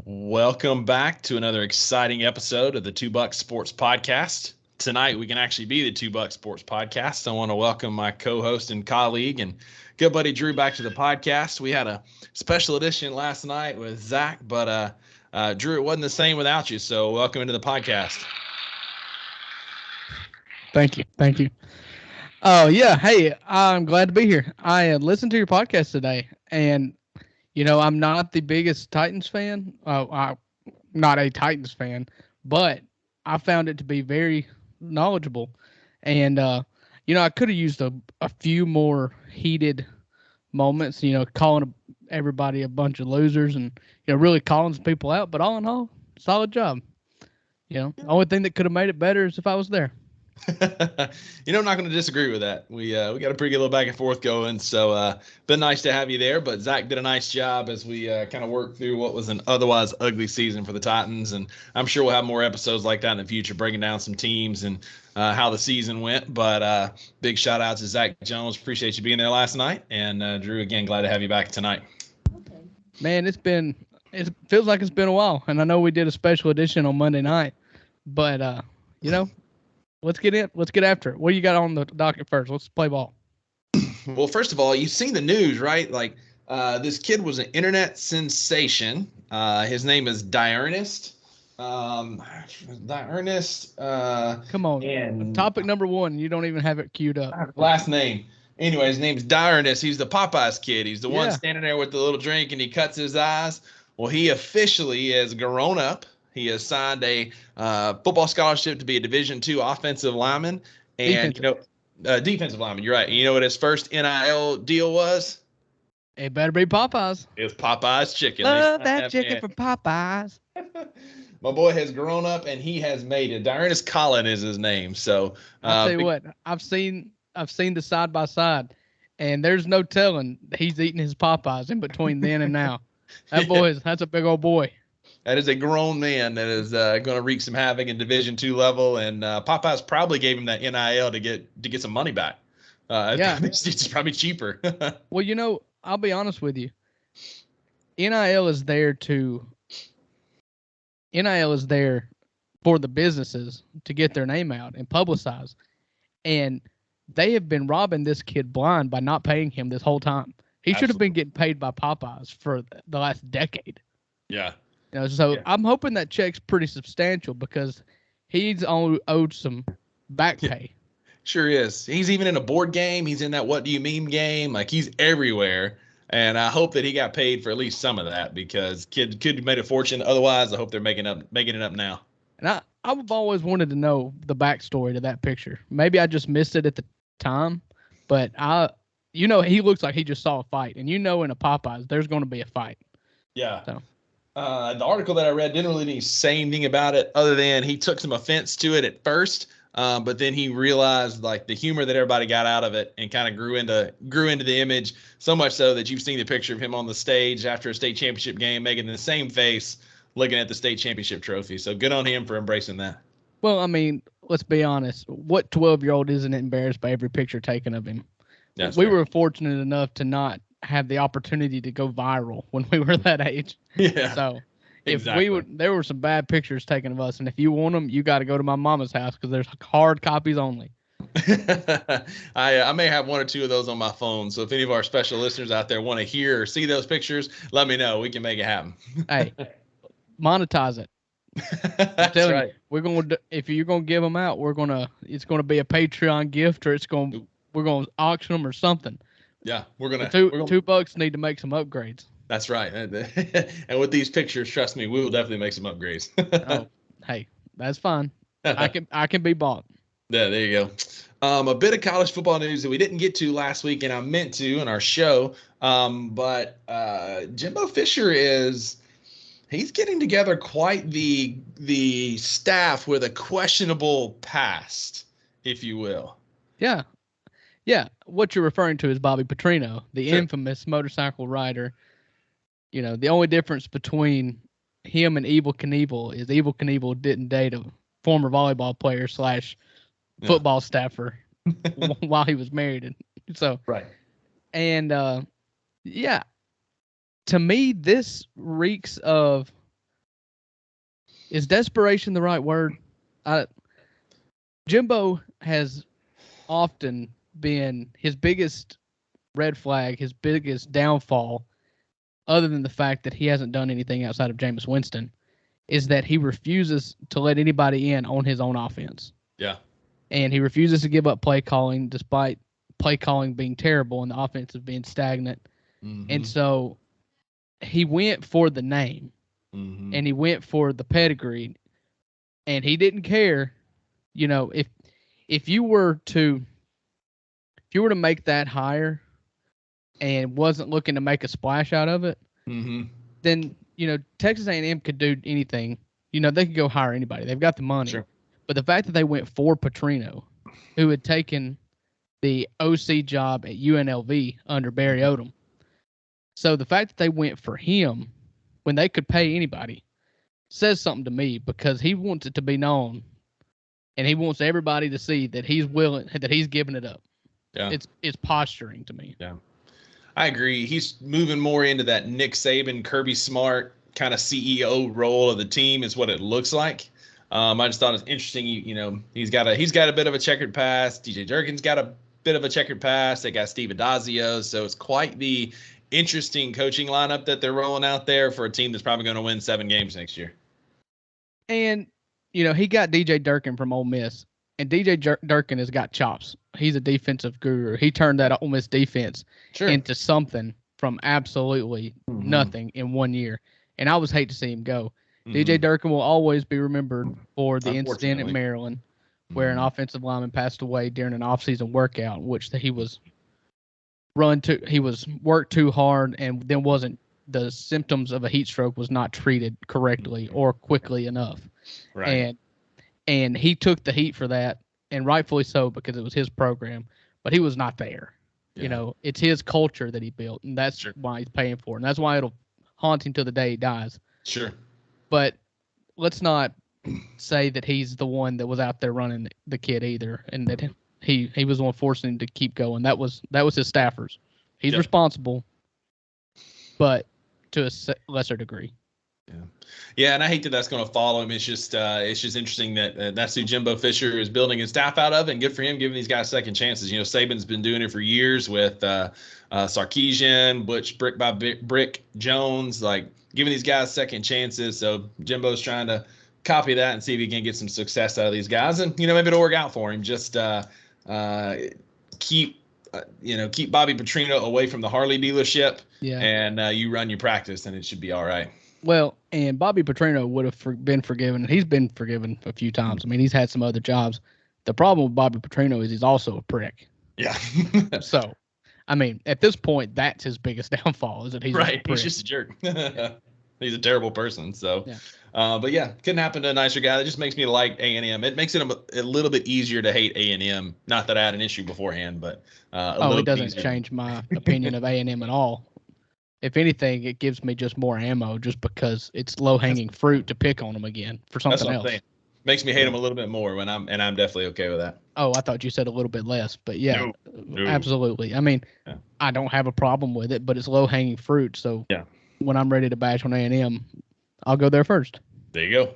Welcome back to another exciting episode of the Two Bucks Sports Podcast. Tonight, we can actually be the Two Bucks Sports Podcast. I want to welcome my co-host and colleague and good buddy Drew back to the podcast. We had a special edition last night with Zach, but Drew, it wasn't the same without you. So welcome into the podcast. Thank you. Oh, yeah. Hey, I'm glad to be here. I listened to your podcast today, and I'm not the biggest Titans fan. I'm not a Titans fan, but I found it to be very knowledgeable. And, I could have used a few more heated moments, calling everybody a bunch of losers and, really calling some people out. But all in all, solid job. The only thing that could have made it better is if I was there. I'm not going to disagree with that. We got a pretty good little back and forth going, so been nice to have you there. But Zach did a nice job as we kind of worked through what was an otherwise ugly season for the Titans, and I'm sure we'll have more episodes like that in the future, breaking down some teams and how the season went. But big shout out to Zach Jones. Appreciate you being there last night, and Drew, again, glad to have you back tonight. Man, it feels like it's been a while, and I know we did a special edition on Monday night, but Let's get after it. What do you got on the docket first? Let's play ball. Well, first of all, you've seen the news, right? Like, this kid was an internet sensation. His name is Diurnist. Come on. And topic number one. You don't even have it queued up. Last name. Anyway, his name's Diurnist. He's the Popeyes kid. He's the one standing there with the little drink and he cuts his eyes. Well, he officially has grown up. He has signed a football scholarship to be a Division II offensive lineman and, defensive lineman. You're right. And you know what his first NIL deal was? It better be Popeyes. It was Popeyes chicken. Love that chicken from Popeyes. My boy has grown up and he has made it. Darius Collin is his name. So I'll tell you what, I've seen the side by side, and there's no telling he's eating his Popeyes in between then and now. That's a big old boy. That is a grown man that is going to wreak some havoc in Division II level, and Popeyes probably gave him that NIL to get some money back. It's probably cheaper. Well, I'll be honest with you. NIL is there for the businesses to get their name out and publicize, and they have been robbing this kid blind by not paying him this whole time. He should have been getting paid by Popeyes for the last decade. Yeah. I'm hoping that check's pretty substantial because he's owed some back pay. Sure is. He's even in a board game. He's in that What Do You Meme game. Like, he's everywhere. And I hope that he got paid for at least some of that because kid made a fortune. Otherwise, I hope they're making it up now. And I've always wanted to know the backstory to that picture. Maybe I just missed it at the time, but he looks like he just saw a fight. And in a Popeyes, there's going to be a fight. Yeah. So. The article that I read didn't really say anything about it other than he took some offense to it at first, but then he realized like the humor that everybody got out of it and kind of grew into the image, so much so that you've seen the picture of him on the stage after a state championship game making the same face looking at the state championship trophy. So good on him for embracing that. Well, I mean, let's be honest. What 12-year-old isn't embarrassed by every picture taken of him? We were fortunate enough to not have the opportunity to go viral when we were that age. Yeah. So there were some bad pictures taken of us, and if you want them, you got to go to my mama's house because there's hard copies only. I may have one or two of those on my phone. So if any of our special listeners out there want to hear or see those pictures, let me know. We can make it happen. Hey, monetize it. I'm telling you, if you're gonna give them out, it's gonna be a Patreon gift, or we're gonna auction them or something. Yeah, we're gonna $2 need to make some upgrades. That's right. And with these pictures, trust me, we will definitely make some upgrades. Oh, hey, that's fine. I can be bought. Yeah, there you go. A bit of college football news that we didn't get to last week, and I meant to in our show. But Jimbo Fisher he's getting together quite the staff with a questionable past, if you will. Yeah. Yeah, what you're referring to is Bobby Petrino, the infamous motorcycle rider. The only difference between him and Evel Knievel is Evel Knievel didn't date a former volleyball player / football staffer while he was married. And so, right. And, to me, this reeks of Is desperation the right word? Jimbo has often been his biggest red flag, his biggest downfall, other than the fact that he hasn't done anything outside of Jameis Winston, is that he refuses to let anybody in on his own offense. Yeah. And he refuses to give up play calling despite play calling being terrible and the offensive being stagnant. Mm-hmm. And so he went for the name and he went for the pedigree, and he didn't care, if you were to make that higher and wasn't looking to make a splash out of it, then Texas A&M could do anything. They could go hire anybody. They've got the money. Sure. But the fact that they went for Petrino, who had taken the OC job at UNLV under Barry Odom, so the fact that they went for him when they could pay anybody says something to me, because he wants it to be known, and he wants everybody to see that he's willing, that he's giving it up. Yeah. It's posturing to me. Yeah. I agree. He's moving more into that Nick Saban, Kirby Smart kind of CEO role of the team is what it looks like. I just thought it was interesting. He's got a bit of a checkered past. DJ Durkin's got a bit of a checkered past. They got Steve Adazio, so it's quite the interesting coaching lineup that they're rolling out there for a team that's probably going to win 7 games next year. And he got DJ Durkin from Ole Miss, and DJ Durkin has got chops. He's a defensive guru. He turned that Ole Miss defense into something from absolutely nothing in 1 year. And I always hate to see him go. DJ Durkin will always be remembered for the incident at Maryland where an offensive lineman passed away during an off-season workout, in which he was worked too hard, and then the symptoms of a heat stroke was not treated correctly or quickly enough. Right. And he took the heat for that, and rightfully so, because it was his program, but he was not there. Yeah. It's his culture that he built, and that's why he's paying for it. And that's why it'll haunt him till the day he dies. Sure. But let's not say that he's the one that was out there running the kid either, and that he was the one forcing him to keep going. That was his staffers. He's responsible, but to a lesser degree. Yeah, and I hate that that's going to follow him. It's just interesting that that's who Jimbo Fisher is building his staff out of, and good for him giving these guys second chances. Saban's been doing it for years with Sarkisian, Butch Brick by Brick Jones, like giving these guys second chances. So Jimbo's trying to copy that and see if he can get some success out of these guys, and maybe it'll work out for him. Just keep Bobby Petrino away from the Harley dealership, and you run your practice, and it should be all right. Well, and Bobby Petrino would have been forgiven, and he's been forgiven a few times. I mean, he's had some other jobs. The problem with Bobby Petrino is he's also a prick. Yeah. So, I mean, at this point, that's his biggest downfall, is that he's right. A prick. He's just a jerk. He's a terrible person. So, yeah. But yeah, couldn't happen to a nicer guy. That just makes me like A&M. It makes it a little bit easier to hate A&M. Not that I had an issue beforehand, but it doesn't change my opinion of A&M at all. If anything, it gives me just more ammo, just because it's low-hanging fruit to pick on them again for something else. Makes me hate them a little bit more I'm definitely okay with that. Oh, I thought you said a little bit less, but yeah, no. Absolutely. I mean, I don't have a problem with it, but it's low-hanging fruit. So when I'm ready to bash on A&M, I'll go there first. There you go.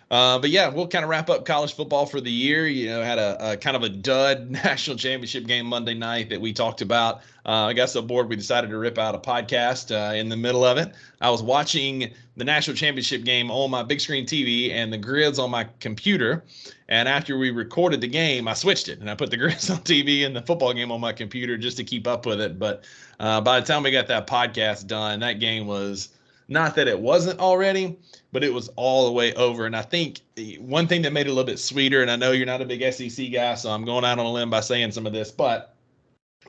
But yeah, we'll kind of wrap up college football for the year. Had a kind of a dud national championship game Monday night that we talked about. I got so bored we decided to rip out a podcast in the middle of it. I was watching the national championship game on my big screen TV and the grids on my computer. And after we recorded the game, I switched it and I put the grids on TV and the football game on my computer just to keep up with it. But by the time we got that podcast done, that game was, not that it wasn't already, but it was all the way over. And I think one thing that made it a little bit sweeter, and I know you're not a big SEC guy, so I'm going out on a limb by saying some of this, but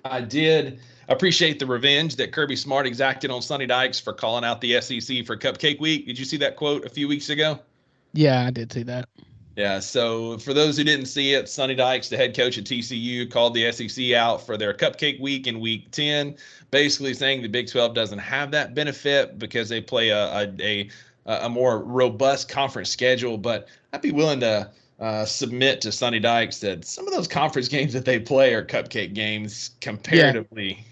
I did appreciate the revenge that Kirby Smart exacted on Sonny Dykes for calling out the SEC for Cupcake Week. Did you see that quote a few weeks ago? Yeah, I did see that. Yeah, so for those who didn't see it, Sonny Dykes, the head coach at TCU, called the SEC out for their Cupcake Week in Week 10, basically saying the Big 12 doesn't have that benefit because they play a more robust conference schedule. But I'd be willing to submit to Sonny Dykes that some of those conference games that they play are cupcake games comparatively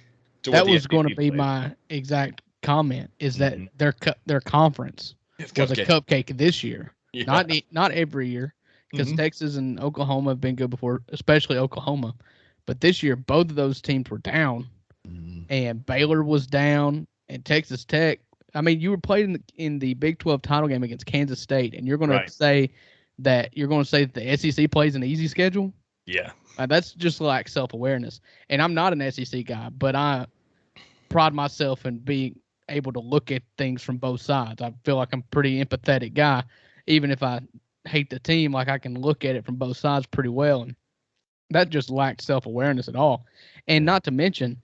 to what that the was SEC going to be plays. my exact comment, is that their conference was a cupcake this year. Yeah. Not every year, because Hmm. Texas and Oklahoma have been good before, especially Oklahoma. But this year, both of those teams were down, Hmm. and Baylor was down, and Texas Tech. I mean, you were played in the Big 12 title game against Kansas State, and Right. you're going to say that the SEC plays an easy schedule. Yeah. That's just like self awareness. And I'm not an SEC guy, but I pride myself in being able to look at things from both sides. I feel like I'm a pretty empathetic guy, even if I hate the team. Like I can look at it from both sides pretty well, and that just lacked self awareness at all. And Yeah. not to mention,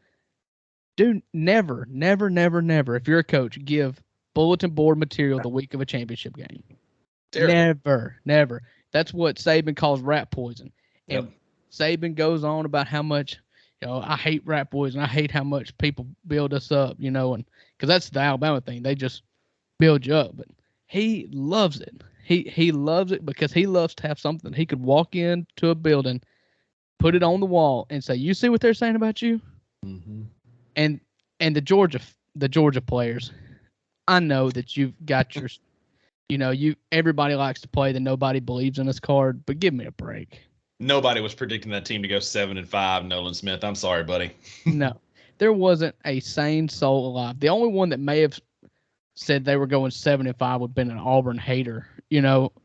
dude, never, never, never, never, if you're a coach, give bulletin board material the week of a championship game. Terrible. Never, never. That's what Saban calls rat poison. Yep. And Saban goes on about how much, I hate rat poison. I hate how much people build us up, and because that's the Alabama thing. They just build you up. But he loves it. He loves it because he loves to have something. He could walk into a building, put it on the wall, and say, "You see what they're saying about you?" Hmm. And the Georgia players, I know that you've got your everybody likes to play the nobody believes in us card, but give me a break. Nobody was predicting that team to go 7-5. Nolan Smith. I'm sorry, buddy. No, there wasn't a sane soul alive. The only one that may have said they were going 7-5 would have been an Auburn hater.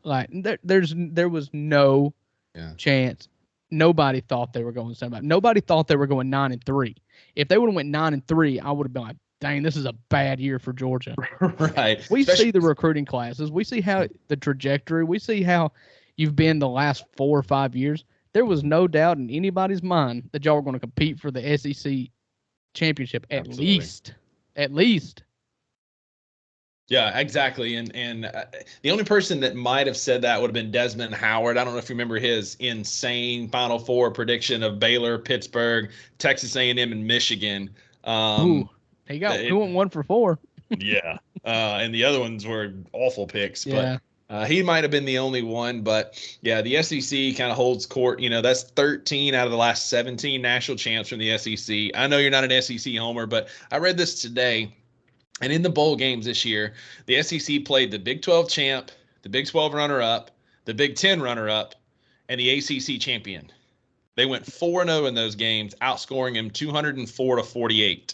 Like there was no Yeah. chance. Nobody thought they were going 7-5. Nobody thought they were going 9-3. If they would have went 9-3, I would have been like, dang, this is a bad year for Georgia. Right. We Especially, see the recruiting classes. We see how the trajectory. We see how you've been the last 4 or 5 years. There was no doubt in anybody's mind that y'all were going to compete for the SEC championship at absolutely. least. At least. Yeah, exactly. And the only person that might have said that would have been Desmond Howard. I don't know if you remember his insane Final Four prediction of Baylor, Pittsburgh, Texas A&M, and Michigan. Ooh, Um, he went 1 for 4. yeah. And the other ones were awful picks, but Yeah. he might have been the only one. But yeah, the SEC kind of holds court. That's 13 out of the last 17 national champs from the SEC. I know you're not an SEC homer, but I read this today. And in the bowl games this year, the SEC played the Big 12 champ, the Big 12 runner-up, the Big 10 runner-up, and the ACC champion. They went 4-0 in those games, outscoring them 204-48.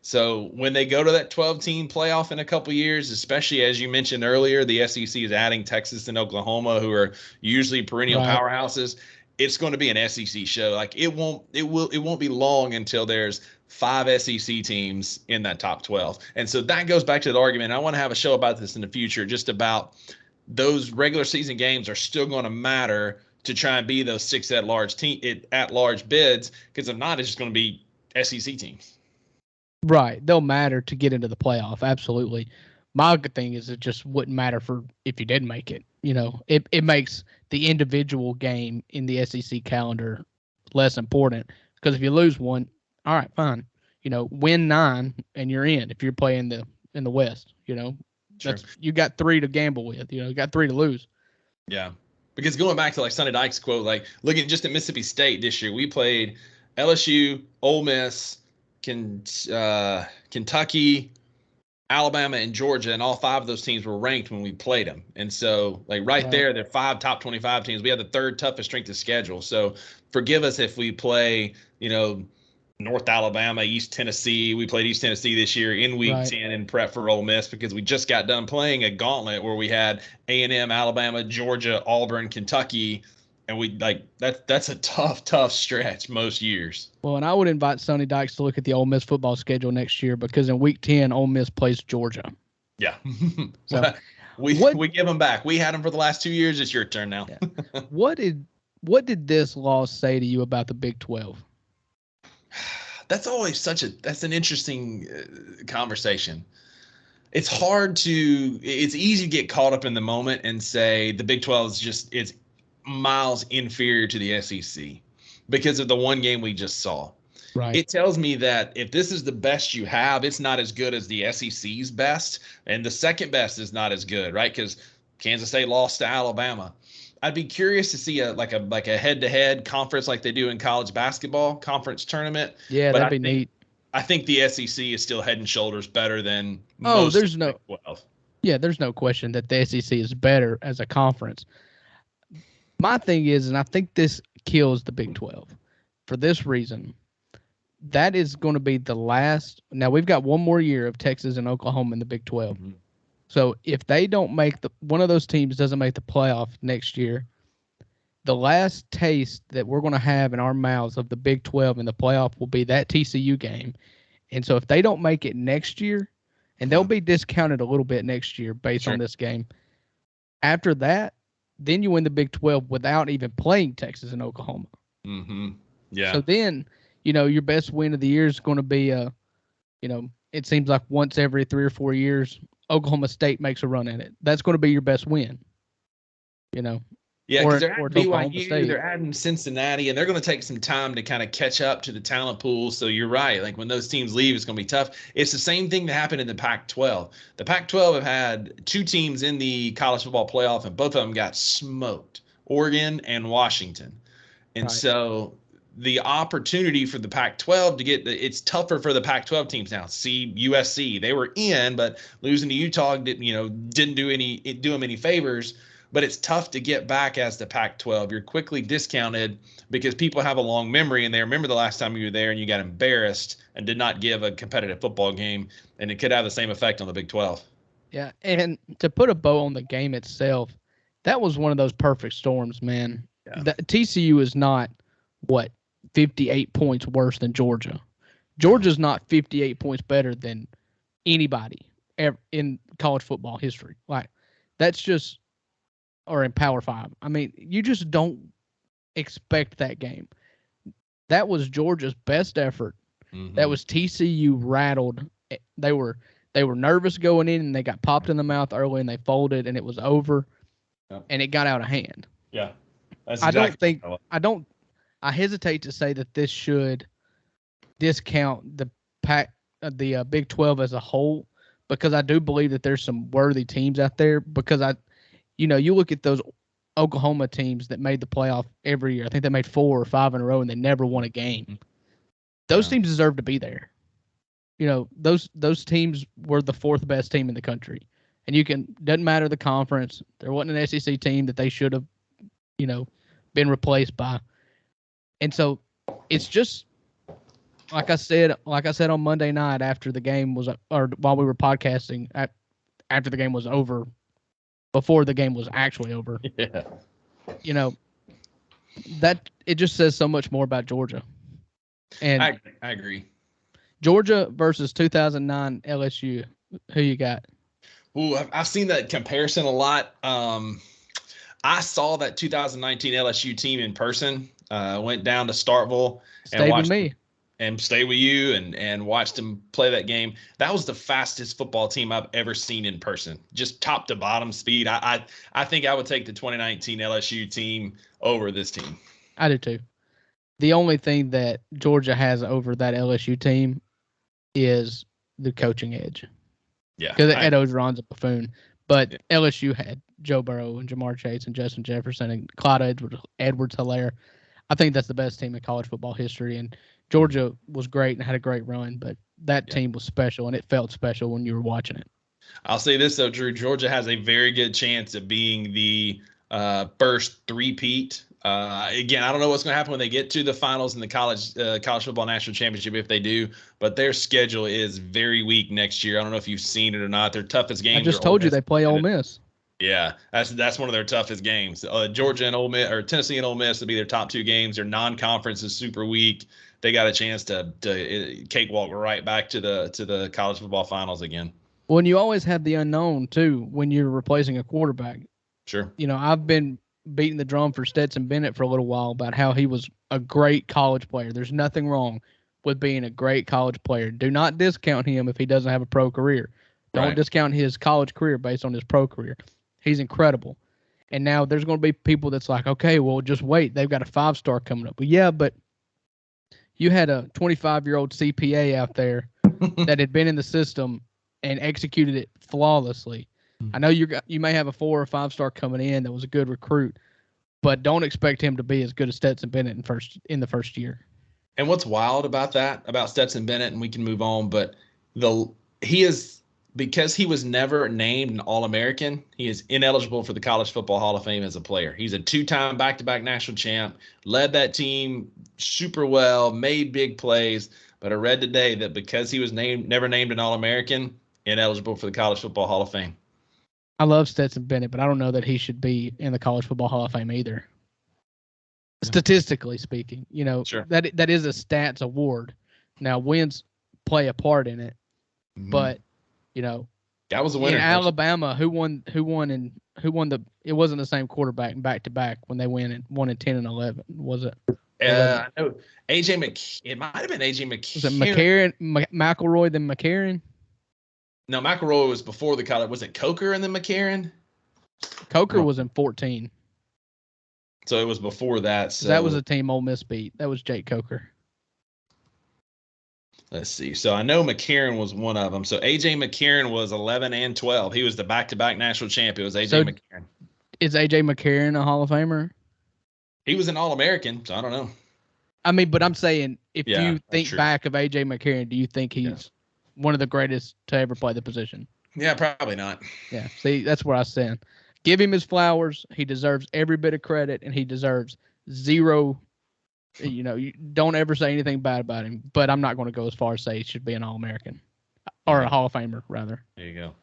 So when they go to that 12-team playoff in a couple years, especially as you mentioned earlier, the SEC is adding Texas and Oklahoma, who are usually perennial Right. powerhouses. It's going to be an SEC show. Like it won't be long until there's 5 SEC teams in that top 12. And so that goes back to the argument. I want to have a show about this in the future, just about those regular season games are still going to matter to try and be those 6 at-large bids, because if not, it's just going to be SEC teams. Right. They'll matter to get into the playoff. Absolutely. My good thing is it just wouldn't matter for if you didn't make it. It makes the individual game in the SEC calendar less important, because if you lose one, all right, fine. Win 9 and you're in. If you're playing in the West, Sure. that's you got 3 to gamble with. You got 3 to lose. Yeah. Because going back to like Sonny Dykes' quote, like looking just at Mississippi State this year, we played LSU, Ole Miss, Kentucky, Alabama, and Georgia, and all 5 of those teams were ranked when we played them. And so, like right there, they're 5 top 25 teams. We had the 3rd toughest strength of schedule. So forgive us if we play, North Alabama, East Tennessee. We played East Tennessee this year in Week 10 in prep for Ole Miss, because we just got done playing a gauntlet where we had A&M, Alabama, Georgia, Auburn, Kentucky, and we that's a tough stretch most years. Well, and I would invite Sonny Dykes to look at the Ole Miss football schedule next year, because in Week 10, Ole Miss plays Georgia. Yeah. So we give them back. We had them for the last 2 years. It's your turn now. Yeah. What did this loss say to you about the Big 12? That's always that's an interesting conversation. It's easy to get caught up in the moment and say the Big 12 it's miles inferior to the SEC because of the one game we just saw. Right. It tells me that if this is the best you have, it's not as good as the SEC's best, and the second best is not as good, right? Because Kansas State lost to Alabama. I'd be curious to see a head-to-head conference like they do in college basketball conference tournament. Yeah, that'd be neat. I think the SEC is still head and shoulders better than most there's no Big 12. Yeah, there's no question that the SEC is better as a conference. My thing is, and I think this kills the Big 12 for this reason. That is going to be the last. Now, we've got one more year of Texas and Oklahoma in the Big 12. Mm-hmm. So if they don't make one of those teams doesn't make the playoff next year, the last taste that we're going to have in our mouths of the Big 12 in the playoff will be that TCU game. And so if they don't make it next year, and they'll be discounted a little bit next year based on this game, after that, then you win the Big 12 without even playing Texas and Oklahoma. Mm-hmm. Yeah. So then, your best win of the year is going to be, it seems like once every 3 or 4 years, Oklahoma State makes a run at it. That's going to be your best win. Yeah, because they're adding Oklahoma BYU, State. they're adding Cincinnati, and they're going to take some time to kind of catch up to the talent pool. So you're right. Like when those teams leave, it's going to be tough. It's the same thing that happened in the Pac-12. The Pac-12 have had 2 teams in the college football playoff, and both of them got smoked, Oregon and Washington. And so the opportunity for the Pac-12 to get it's tougher for the Pac-12 teams now. See USC, they were in, but losing to Utah didn't do them any favors. But it's tough to get back as the Pac-12. You're quickly discounted because people have a long memory and they remember the last time you were there and you got embarrassed and did not give a competitive football game, and it could have the same effect on the Big 12. Yeah, and to put a bow on the game itself, that was one of those perfect storms, man. Yeah. The TCU is not 58 points worse than Georgia. Georgia's not 58 points better than anybody ever in college football history. Like that's just, or in Power 5. I mean, you just don't expect that game. That was Georgia's best effort. Mm-hmm. That was TCU rattled. They were nervous going in, and they got popped in the mouth early, and they folded, and it was over, and it got out of hand. Yeah, that's I hesitate to say that this should discount the Big 12 as a whole, because I do believe that there's some worthy teams out there. Because you look at those Oklahoma teams that made the playoff every year. I think they made 4 or 5 in a row, and they never won a game. Those teams deserve to be there. Those teams were the 4th best team in the country. And doesn't matter the conference. There wasn't an SEC team that they should have, been replaced by. And so it's just like I said on Monday night after the game was, or while we were podcasting after the game was over, before the game was actually over. Yeah. That it just says so much more about Georgia. And I agree. Georgia versus 2009 LSU. Who you got? Ooh, I've seen that comparison a lot. I saw that 2019 LSU team in person. Went down to Starkville and watched me. And stay with you and watched them play that game. That was the fastest football team I've ever seen in person. Just top to bottom speed. I think I would take the 2019 LSU team over this team. I do too. The only thing that Georgia has over that LSU team is the coaching edge. Yeah. Because Ed Orgeron's a buffoon. But LSU had Joe Burrow and Jamar Chase and Justin Jefferson and Clyde Edwards-Helaire. I think that's the best team in college football history. And Georgia was great and had a great run, but that team was special, and it felt special when you were watching it. I'll say this, though, Drew. Georgia has a very good chance of being the first three-peat. Again, I don't know what's going to happen when they get to the finals in the college football national championship, if they do, but their schedule is very weak next year. I don't know if you've seen it or not. Their toughest games. I just told you they play Ole Miss. Yeah, that's one of their toughest games. Georgia and Ole Miss, or Tennessee and Ole Miss, will be their top 2 games. Their non-conference is super weak. They got a chance to cakewalk right back to the college football finals again. Well, and you always have the unknown too when you're replacing a quarterback. Sure. I've been beating the drum for Stetson Bennett for a little while about how he was a great college player. There's nothing wrong with being a great college player. Do not discount him if he doesn't have a pro career. Don't discount his college career based on his pro career. He's incredible. And now there's going to be people that's like, okay, well, just wait. They've got a 5-star coming up. Well, yeah, but you had a 25-year-old CPA out there that had been in the system and executed it flawlessly. I know you may have a 4 or 5-star coming in that was a good recruit, but don't expect him to be as good as Stetson Bennett in the first year. And what's wild about Stetson Bennett, and we can move on, but he is because he was never named an All-American, he is ineligible for the College Football Hall of Fame as a player. He's a two-time back-to-back national champ, led that team super well, made big plays, but I read today that because he was never named an All-American, ineligible for the College Football Hall of Fame. I love Stetson Bennett, but I don't know that he should be in the College Football Hall of Fame either. Statistically speaking, Sure. that is a stats award. Now, wins play a part in it, but that was a winner in Alabama. Who won the? It wasn't the same quarterback back to back when they won in 10 and 11, was it? I know it might have been AJ McCarron. Was it McCarron, McElroy, then McCarron? No, McElroy was before the college. Was it Coker and then McCarron? Coker was in 14. So it was before that. So that was a team Ole Miss beat. That was Jake Coker. Let's see. So I know McCarron was one of them. So A.J. McCarron was 11 and 12. He was the back-to-back national champ. It was A.J. McCarron. Is A.J. McCarron a Hall of Famer? He was an All-American, so I don't know. I mean, but I'm saying if you think true. back of A.J. McCarron, do you think he's one of the greatest to ever play the position? Yeah, probably not. Yeah, see, that's where I stand. Give him his flowers. He deserves every bit of credit, and he deserves zero. You don't ever say anything bad about him, but I'm not going to go as far as say he should be an All-American or a Hall of Famer, rather. There you go.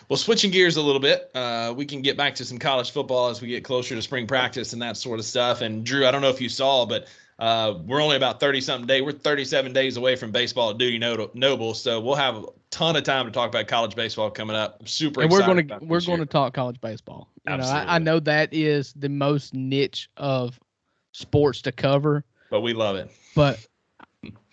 Well, switching gears a little bit, we can get back to some college football as we get closer to spring practice and that sort of stuff. And Drew, I don't know if you saw, but we're only about 30-something days. We're 37 days away from baseball at Duty Noble, so we'll have a ton of time to talk about college baseball coming up. I'm super excited. And we're going to talk college baseball. Absolutely. I know that is the most niche of sports to cover, but we love it. But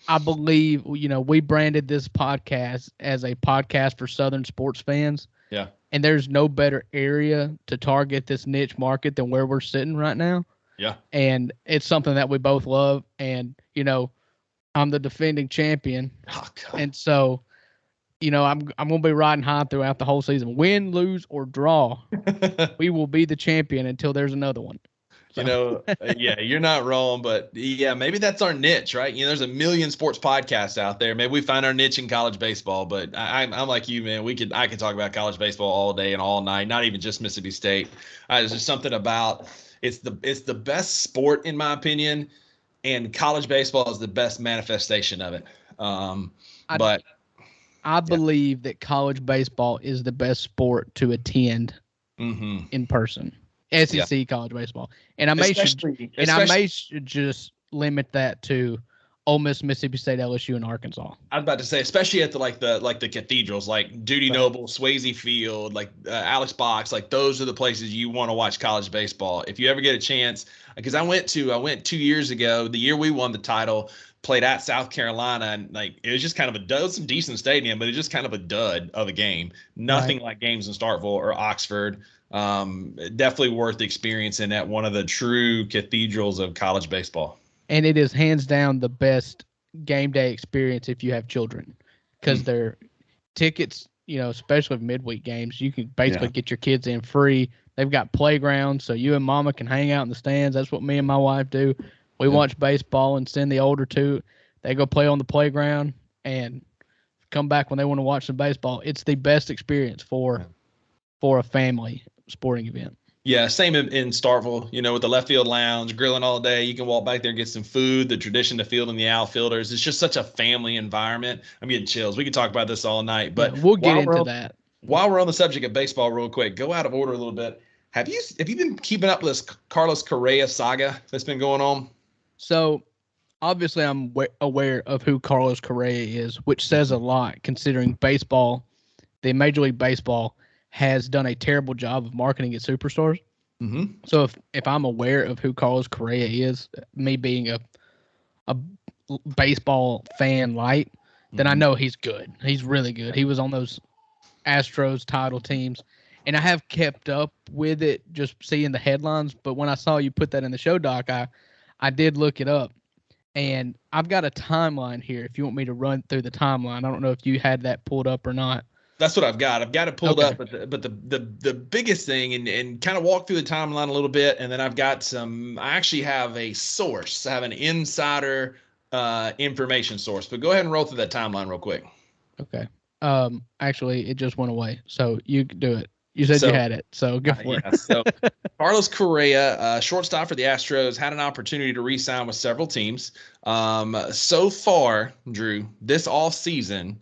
I believe we branded this podcast as a podcast for Southern sports fans. Yeah. And there's no better area to target this niche market than where we're sitting right now. Yeah. And it's something that we both love. And, I'm the defending champion. Oh, God. And so, I'm going to be riding high throughout the whole season. Win, lose, or draw, we will be the champion until there's another one. So. Yeah, you're not wrong, but yeah, maybe that's our niche, right? There's a million sports podcasts out there. Maybe we find our niche in college baseball, but I'm like you, man. I could talk about college baseball all day and all night, not even just Mississippi State. There's just something about it's the best sport in my opinion, and college baseball is the best manifestation of it. I believe that college baseball is the best sport to attend in person. SEC college baseball, and I may should just limit that to Ole Miss, Mississippi State, LSU, and Arkansas. I was about to say, especially at the cathedrals, like Duty Noble, Swayze Field, like Alex Box, like those are the places you want to watch college baseball if you ever get a chance. Because I went 2 years ago, the year we won the title, played at South Carolina, and like it was just kind of a dud. It was some decent stadium, but it was just kind of a dud of a game. Nothing like games in Starkville or Oxford. Definitely worth experiencing at one of the true cathedrals of college baseball. And it is hands down the best game day experience if you have children, because they're tickets, especially midweek games, you can basically get your kids in free. They've got playgrounds, so you and mama can hang out in the stands. That's what me and my wife do. We watch baseball and send the older two. They go play on the playground and come back when they want to watch some baseball. It's the best experience for a family sporting event. Yeah, same in Starkville, with the left field lounge, grilling all day. You can walk back there and get some food, the tradition to fielding the outfilders. It's just such a family environment. I'm getting chills. We could talk about this all night, but we'll get into that. While we're on the subject of baseball real quick, go out of order a little bit. Have you been keeping up with this Carlos Correa saga that's been going on? So obviously I'm aware of who Carlos Correa is, which says a lot considering baseball, the Major League Baseball has done a terrible job of marketing its superstars. Mm-hmm. So if I'm aware of who Carlos Correa is, me being a baseball fan light, then I know he's good. He's really good. He was on those Astros title teams, and I have kept up with it just seeing the headlines. But when I saw you put that in the show doc, I did look it up, and I've got a timeline here. If you want me to run through the timeline, I don't know if you had that pulled up or not. That's what I've got. I've got it pulled up, but the biggest thing, and kind of walk through the timeline a little bit, and then I've got I actually have a source. I have an insider information source. But go ahead and roll through that timeline real quick. Okay. Actually, it just went away. So you can do it. You said you So, had it. So go for yeah. it. So Carlos Correa, shortstop for the Astros, had an opportunity to re-sign with several teams. So far, Drew, this off season,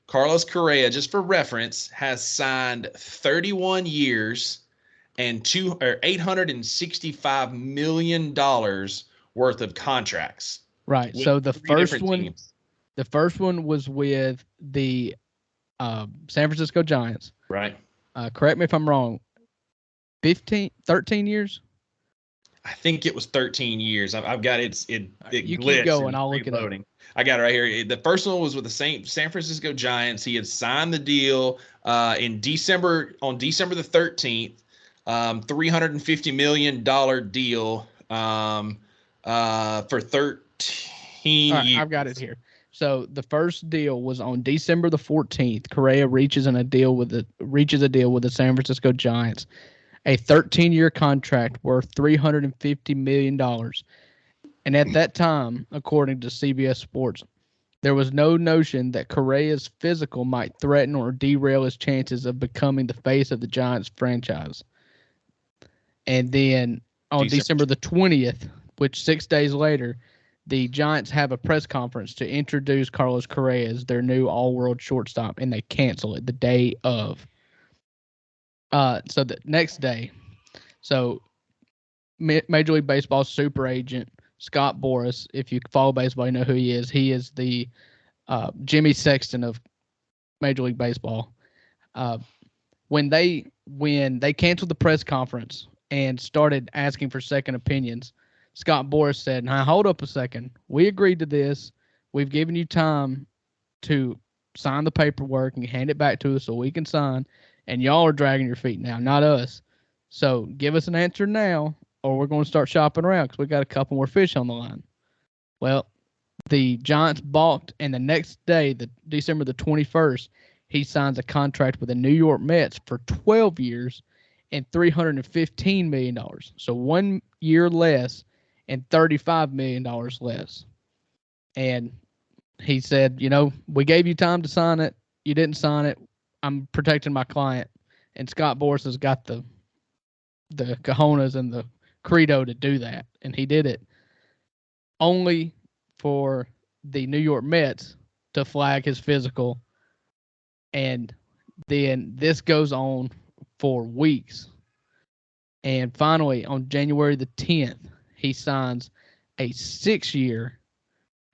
Carlos Correa, just for reference, has signed 31 years and $865 million worth of contracts Right. with So three different teams. the first one was with the San Francisco Giants. Right. Correct me if I'm wrong. 13 years. I think it was 13 years. I've got it. It You keep glitched going. and I'll look it up. reloading. I got it right here. The first one was with the San Francisco Giants. He had signed the deal in December the 13th. $350 million deal for 13 All right, years. I've got it here. So the first deal was on December the 14th. Correa reaches a deal with the San Francisco Giants, a 13-year contract worth $350 million. And at that time, according to CBS Sports, there was no notion that Correa's physical might threaten or derail his chances of becoming the face of the Giants franchise. And then on December the 20th, which 6 days later, the Giants have a press conference to introduce Carlos Correa as their new all-world shortstop, and they cancel it the day of. So the next day, Major League Baseball super agent Scott Boras, if you follow baseball, you know who he is. He is the Jimmy Sexton of Major League Baseball. When they canceled the press conference and started asking for second opinions, Scott Boras said, "Now hold up a second. We agreed to this. We've given you time to sign the paperwork and hand it back to us so we can sign, and y'all are dragging your feet now, not us. So give us an answer now, or we're going to start shopping around because we got a couple more fish on the line." Well, the Giants balked, and the next day, December the 21st, he signs a contract with the New York Mets for 12 years and $315 million. So 1 year less and $35 million less. And he said, we gave you time to sign it. You didn't sign it. I'm protecting my client. And Scott Boras has got the cojones and the credo to do that. And he did it only for the New York Mets to flag his physical. And then this goes on for weeks. And finally, on January the 10th, he signs a 6-year,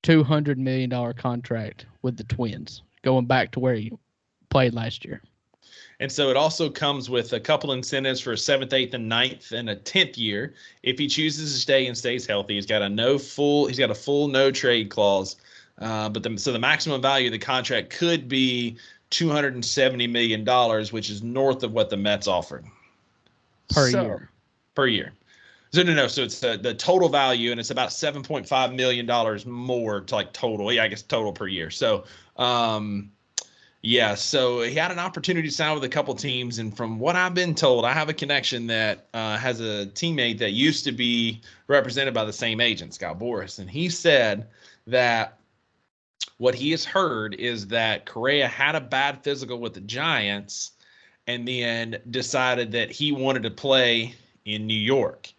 $200 million contract with the Twins, going back to where he played last year. And so it also comes with a couple incentives for a 7th, 8th, and 9th, and a 10th year. If he chooses to stay and stays healthy, he's got a full no trade clause. But the maximum value of the contract could be $270 million, which is north of what the Mets offered per year. Per year. So so it's the total value, and it's about $7.5 million more to total. Yeah, I guess total per year. So so he had an opportunity to sign with a couple teams, and from what I've been told, I have a connection that has a teammate that used to be represented by the same agent, Scott Boras, and he said that what he has heard is that Correa had a bad physical with the Giants and then decided that he wanted to play in New York.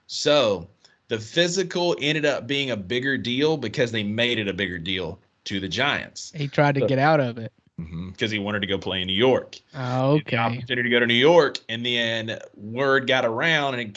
So the physical ended up being a bigger deal because they made it a bigger deal to the Giants. He tried to get out of it. Because he wanted to go play in New York. Okay. The opportunity to go to New York, and then word got around, and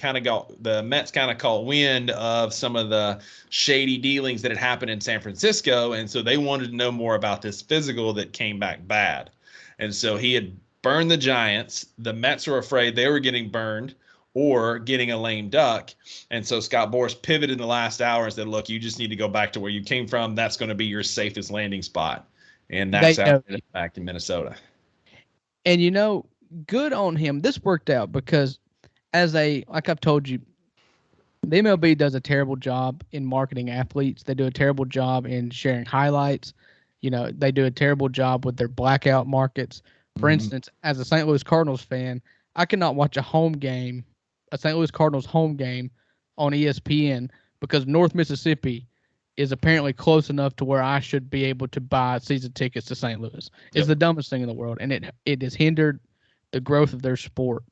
the Mets kind of caught wind of some of the shady dealings that had happened in San Francisco, and so they wanted to know more about this physical that came back bad. And so he had burned the Giants. The Mets were afraid they were getting burned or getting a lame duck, and so Scott Boras pivoted in the last hour and said, "Look, you just need to go back to where you came from. That's going to be your safest landing spot." And that's how he back in Minnesota. And good on him. This worked out because like I've told you, the MLB does a terrible job in marketing athletes. They do a terrible job in sharing highlights. They do a terrible job with their blackout markets. For instance, as a St. Louis Cardinals fan, I cannot watch a St. Louis Cardinals home game on ESPN because North Mississippi is apparently close enough to where I should be able to buy season tickets to St. Louis. It's Yep. the dumbest thing in the world, and it has hindered the growth of their sport,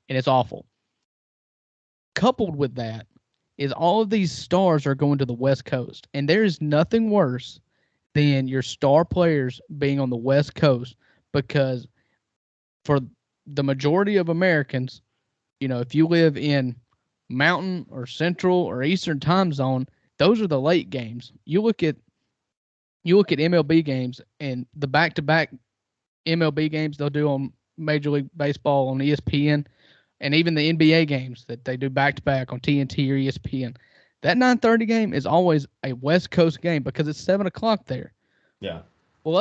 and it's awful. Coupled with that is all of these stars are going to the West Coast, and there is nothing worse than your star players being on the West Coast, because for the majority of Americans, if you live in Mountain or Central or Eastern time zone, those are the late games. You look at MLB games, and the back-to-back MLB games they'll do on Major League Baseball on ESPN, and even the NBA games that they do back-to-back on TNT or ESPN. That 9:30 game is always a West Coast game because it's 7 o'clock there. Yeah. Well,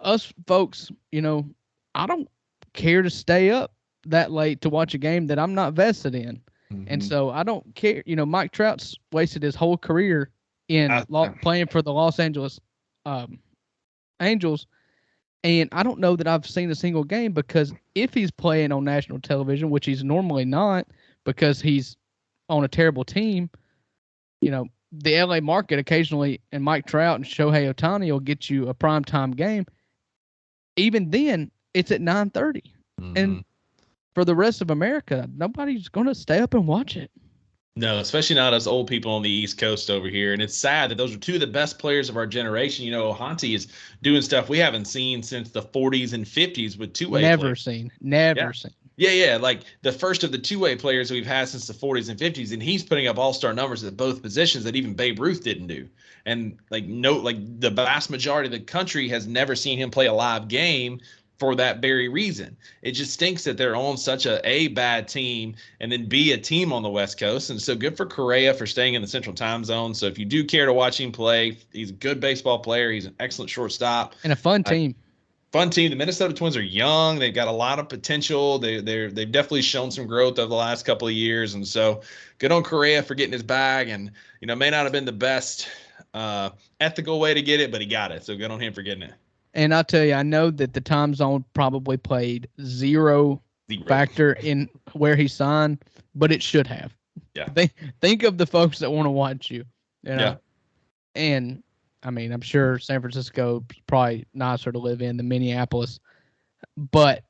us folks, I don't care to stay up that late to watch a game that I'm not vested in. Mm-hmm. And so I don't care. Mike Trout's wasted his whole career in playing for the Los Angeles Angels. And I don't know that I've seen a single game, because if he's playing on national television, which he's normally not because he's on a terrible team, the LA market occasionally, and Mike Trout and Shohei Ohtani will get you a primetime game. Even then, it's at 9:30. Mm-hmm. And for the rest of America, nobody's going to stay up and watch it. No, especially not us old people on the East Coast over here. And it's sad that those are two of the best players of our generation. Ohtani is doing stuff we haven't seen since the 40s and 50s with two-way players. Seen. Yeah. Like the first of the two-way players we've had since the 40s and 50s. And he's putting up all-star numbers at both positions that even Babe Ruth didn't do. And the vast majority of the country has never seen him play a live game for that very reason. It just stinks that they're on such a bad team, and then B, a team on the West Coast. And so good for Correa for staying in the Central time zone. So if you do care to watch him play, he's a good baseball player. He's an excellent shortstop. And a fun team. The Minnesota Twins are young. They've got a lot of potential. They've definitely shown some growth over the last couple of years. And so good on Correa for getting his bag, and, may not have been the best ethical way to get it, but he got it. So good on him for getting it. And I'll tell you, I know that the time zone probably played zero factor in where he signed, but it should have. Yeah. Think of the folks that want to watch you. Yeah. And I mean, I'm sure San Francisco is probably nicer to live in than Minneapolis. But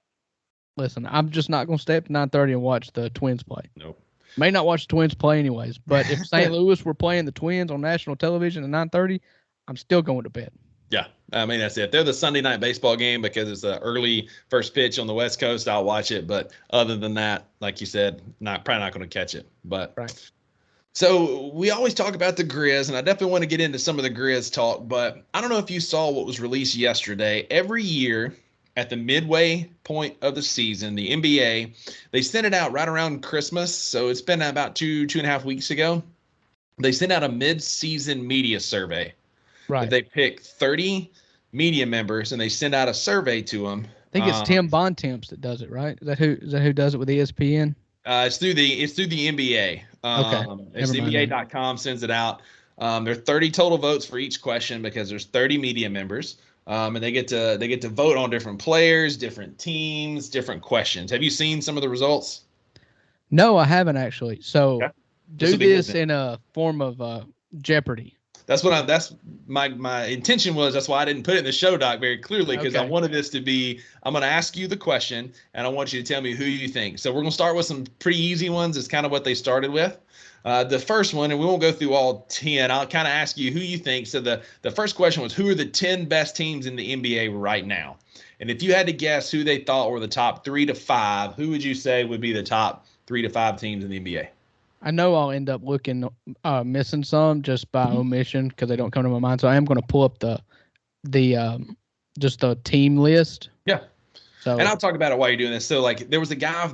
listen, I'm just not going to stay up to 9:30 and watch the Twins play. Nope. May not watch the Twins play anyways. But if St. Louis were playing the Twins on national television at 9:30, I'm still going to bed. Yeah, I mean, that's it. They're the Sunday night baseball game because it's the early first pitch on the West Coast. I'll watch it. But other than that, like you said, probably not going to catch it. But right. So we always talk about the Grizz, and I definitely want to get into some of the Grizz talk. But I don't know if you saw what was released yesterday. Every year at the midway point of the season, the NBA, they send it out right around Christmas. So it's been about 2.5 weeks ago. They send out a mid-season media survey. Right. They pick 30 media members and they send out a survey to them. I think it's Tim Bontemps that does it, right? Is that who does it with ESPN? It's through the NBA. Okay. It's NBA.com sends it out. There are 30 total votes for each question because there's 30 media members. And they get to vote on different players, different teams, different questions. Have you seen some of the results? No, I haven't actually. So do this in a form of Jeopardy. That's my intention was. That's why I didn't put it in the show doc very clearly, because I wanted this to be, I'm going to ask you the question and I want you to tell me who you think. So we're going to start with some pretty easy ones. It's kind of what they started with. The first one, and we won't go through all 10. I'll kind of ask you who you think. So the first question was, who are the 10 best teams in the NBA right now? And if you had to guess who they thought were the top 3 to 5, who would you say would be the top 3 to 5 teams in the NBA? I know I'll end up missing some just by omission because they don't come to my mind. So I am going to pull up just the team list. Yeah. So, and I'll talk about it while you're doing this. So, there was a guy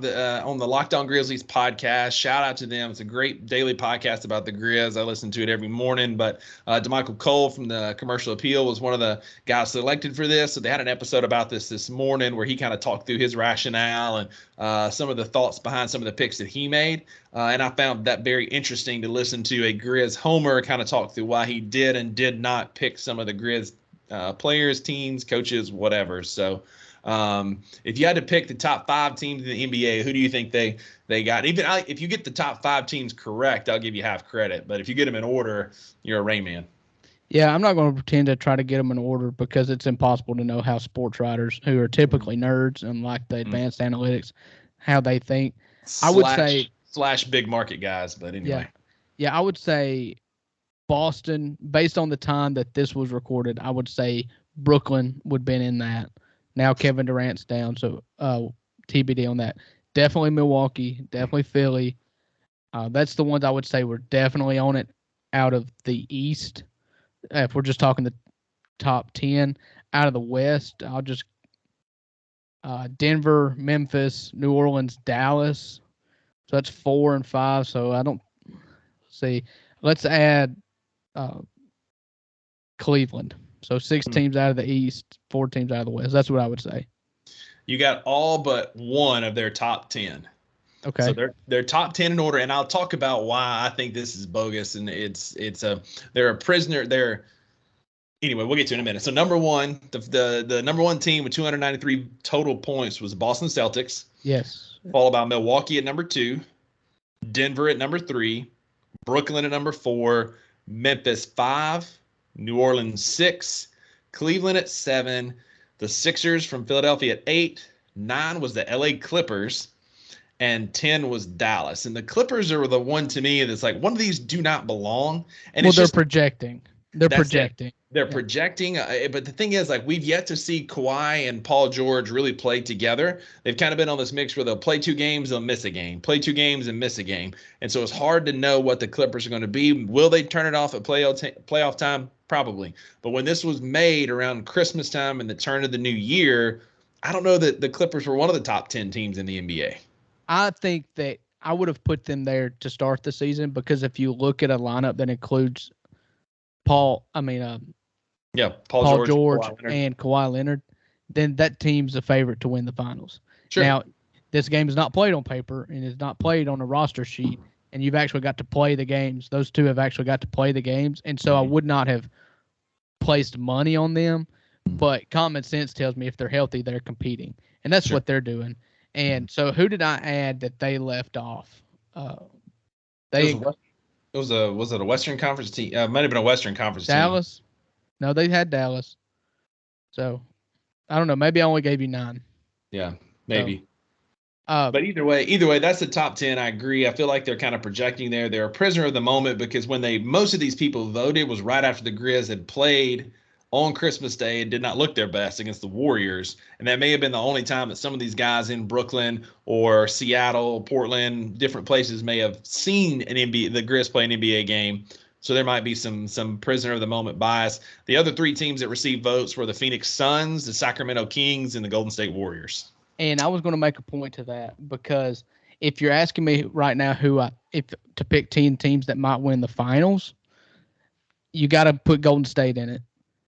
on the Locked On Grizzlies podcast. Shout out to them. It's a great daily podcast about the Grizz. I listen to it every morning. But DeMichael Cole from the Commercial Appeal was one of the guys selected for this. So they had an episode about this morning where he kind of talked through his rationale and some of the thoughts behind some of the picks that he made. And I found that very interesting to listen to a Grizz homer kind of talk through why he did and did not pick some of the Grizz players, teams, coaches, whatever. So, if you had to pick the top 5 teams in the NBA, who do you think they got? Even if you get the top 5 teams correct, I'll give you half credit. But if you get them in order, you're a Rain Man. Yeah, I'm not going to pretend to try to get them in order because it's impossible to know how sports writers, who are typically nerds and like the advanced analytics, how they think. I would say slash big market guys, but yeah, anyway. yeah, I would say Boston, based on the time that this was recorded, I would say Brooklyn would have been in that. Now Kevin Durant's down, so TBD on that. Definitely Milwaukee, definitely Philly. That's the ones I would say were definitely on it out of the East. If we're just talking the top 10 out of the West, I'll just Denver, Memphis, New Orleans, Dallas. So that's 4 and 5. So I don't see. Let's add uh, Cleveland. So 6 teams out of the East, 4 teams out of the West. That's what I would say. You got all but one of their top 10. Okay. So they're top 10 in order, and I'll talk about why I think this is bogus, and they're a prisoner. Anyway, we'll get to it in a minute. So number one, the number one team with 293 total points was the Boston Celtics. Yes. Followed by Milwaukee at number 2, Denver at number 3, Brooklyn at number 4, Memphis 5, New Orleans 6, Cleveland at 7, the Sixers from Philadelphia at 8, 9 was the LA Clippers, and 10 was Dallas. And the Clippers are the one to me that's like, one of these do not belong. And well, they're projecting. They're projecting. They're projecting. But the thing is, like, we've yet to see Kawhi and Paul George really play together. They've kind of been on this mix where they'll play 2 games, they'll miss a game, play 2 games and miss a game. And so it's hard to know what the Clippers are going to be. Will they turn it off at playoff time? Probably. But when this was made around Christmas time and the turn of the new year, I don't know that the Clippers were one of the top 10 teams in the NBA. I think that I would have put them there to start the season because if you look at a lineup that includes Paul George and Kawhi Leonard, then that team's a favorite to win the finals. Sure. Now, this game is not played on paper and is not played on a roster sheet, and you've actually got to play the games. Those two have actually got to play the games, and so I would not have placed money on them, but common sense tells me if they're healthy, they're competing, and that's what they're doing. And so who did I add that they left off? Was it a Western Conference team? Might have been a Western Conference team. Dallas? No, they had Dallas. So I don't know. Maybe I only gave you 9. Yeah, maybe. But either way, that's the top 10. I agree. I feel like they're kind of projecting there. They're a prisoner of the moment because when most of these people voted was right after the Grizz had played on Christmas Day and did not look their best against the Warriors. And that may have been the only time that some of these guys in Brooklyn or Seattle, Portland, different places may have seen the Grizz play an NBA game. So there might be some prisoner of the moment bias. The other 3 teams that received votes were the Phoenix Suns, the Sacramento Kings, and the Golden State Warriors. And I was going to make a point to that because if you're asking me right now if to pick 10 teams that might win the finals, you got to put Golden State in it.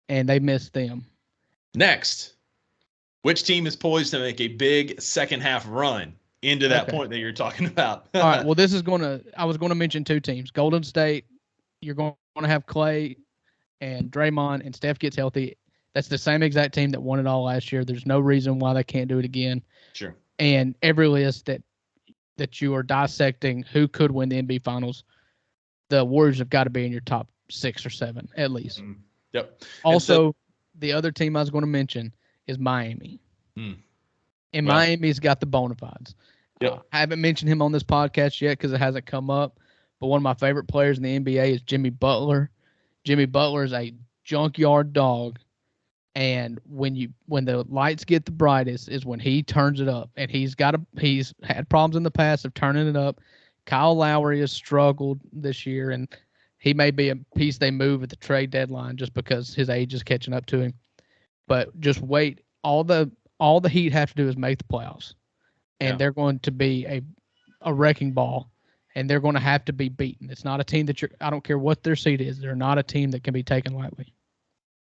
And they missed them. Next, which team is poised to make a big second half run into that point that you're talking about? All right. Well, I was going to mention 2 teams. Golden State, you're going to have Clay and Draymond, and Steph gets healthy. That's the same exact team that won it all last year. There's no reason why they can't do it again. Sure. And every list that you are dissecting who could win the NBA Finals, the Warriors have got to be in your top 6 or 7 at least. Mm-hmm. Yep. Also, the other team I was going to mention is Miami. And Miami's got the bona fides. Yep. I haven't mentioned him on this podcast yet because it hasn't come up. But one of my favorite players in the NBA is Jimmy Butler. Jimmy Butler is a junkyard dog. And when the lights get the brightest is when he turns it up. And he's had problems in the past of turning it up. Kyle Lowry has struggled this year, and he may be a piece they move at the trade deadline just because his age is catching up to him. But just wait. All the Heat have to do is make the playoffs. And they're going to be a wrecking ball. And they're going to have to be beaten. It's not a team I don't care what their seed is. They're not a team that can be taken lightly.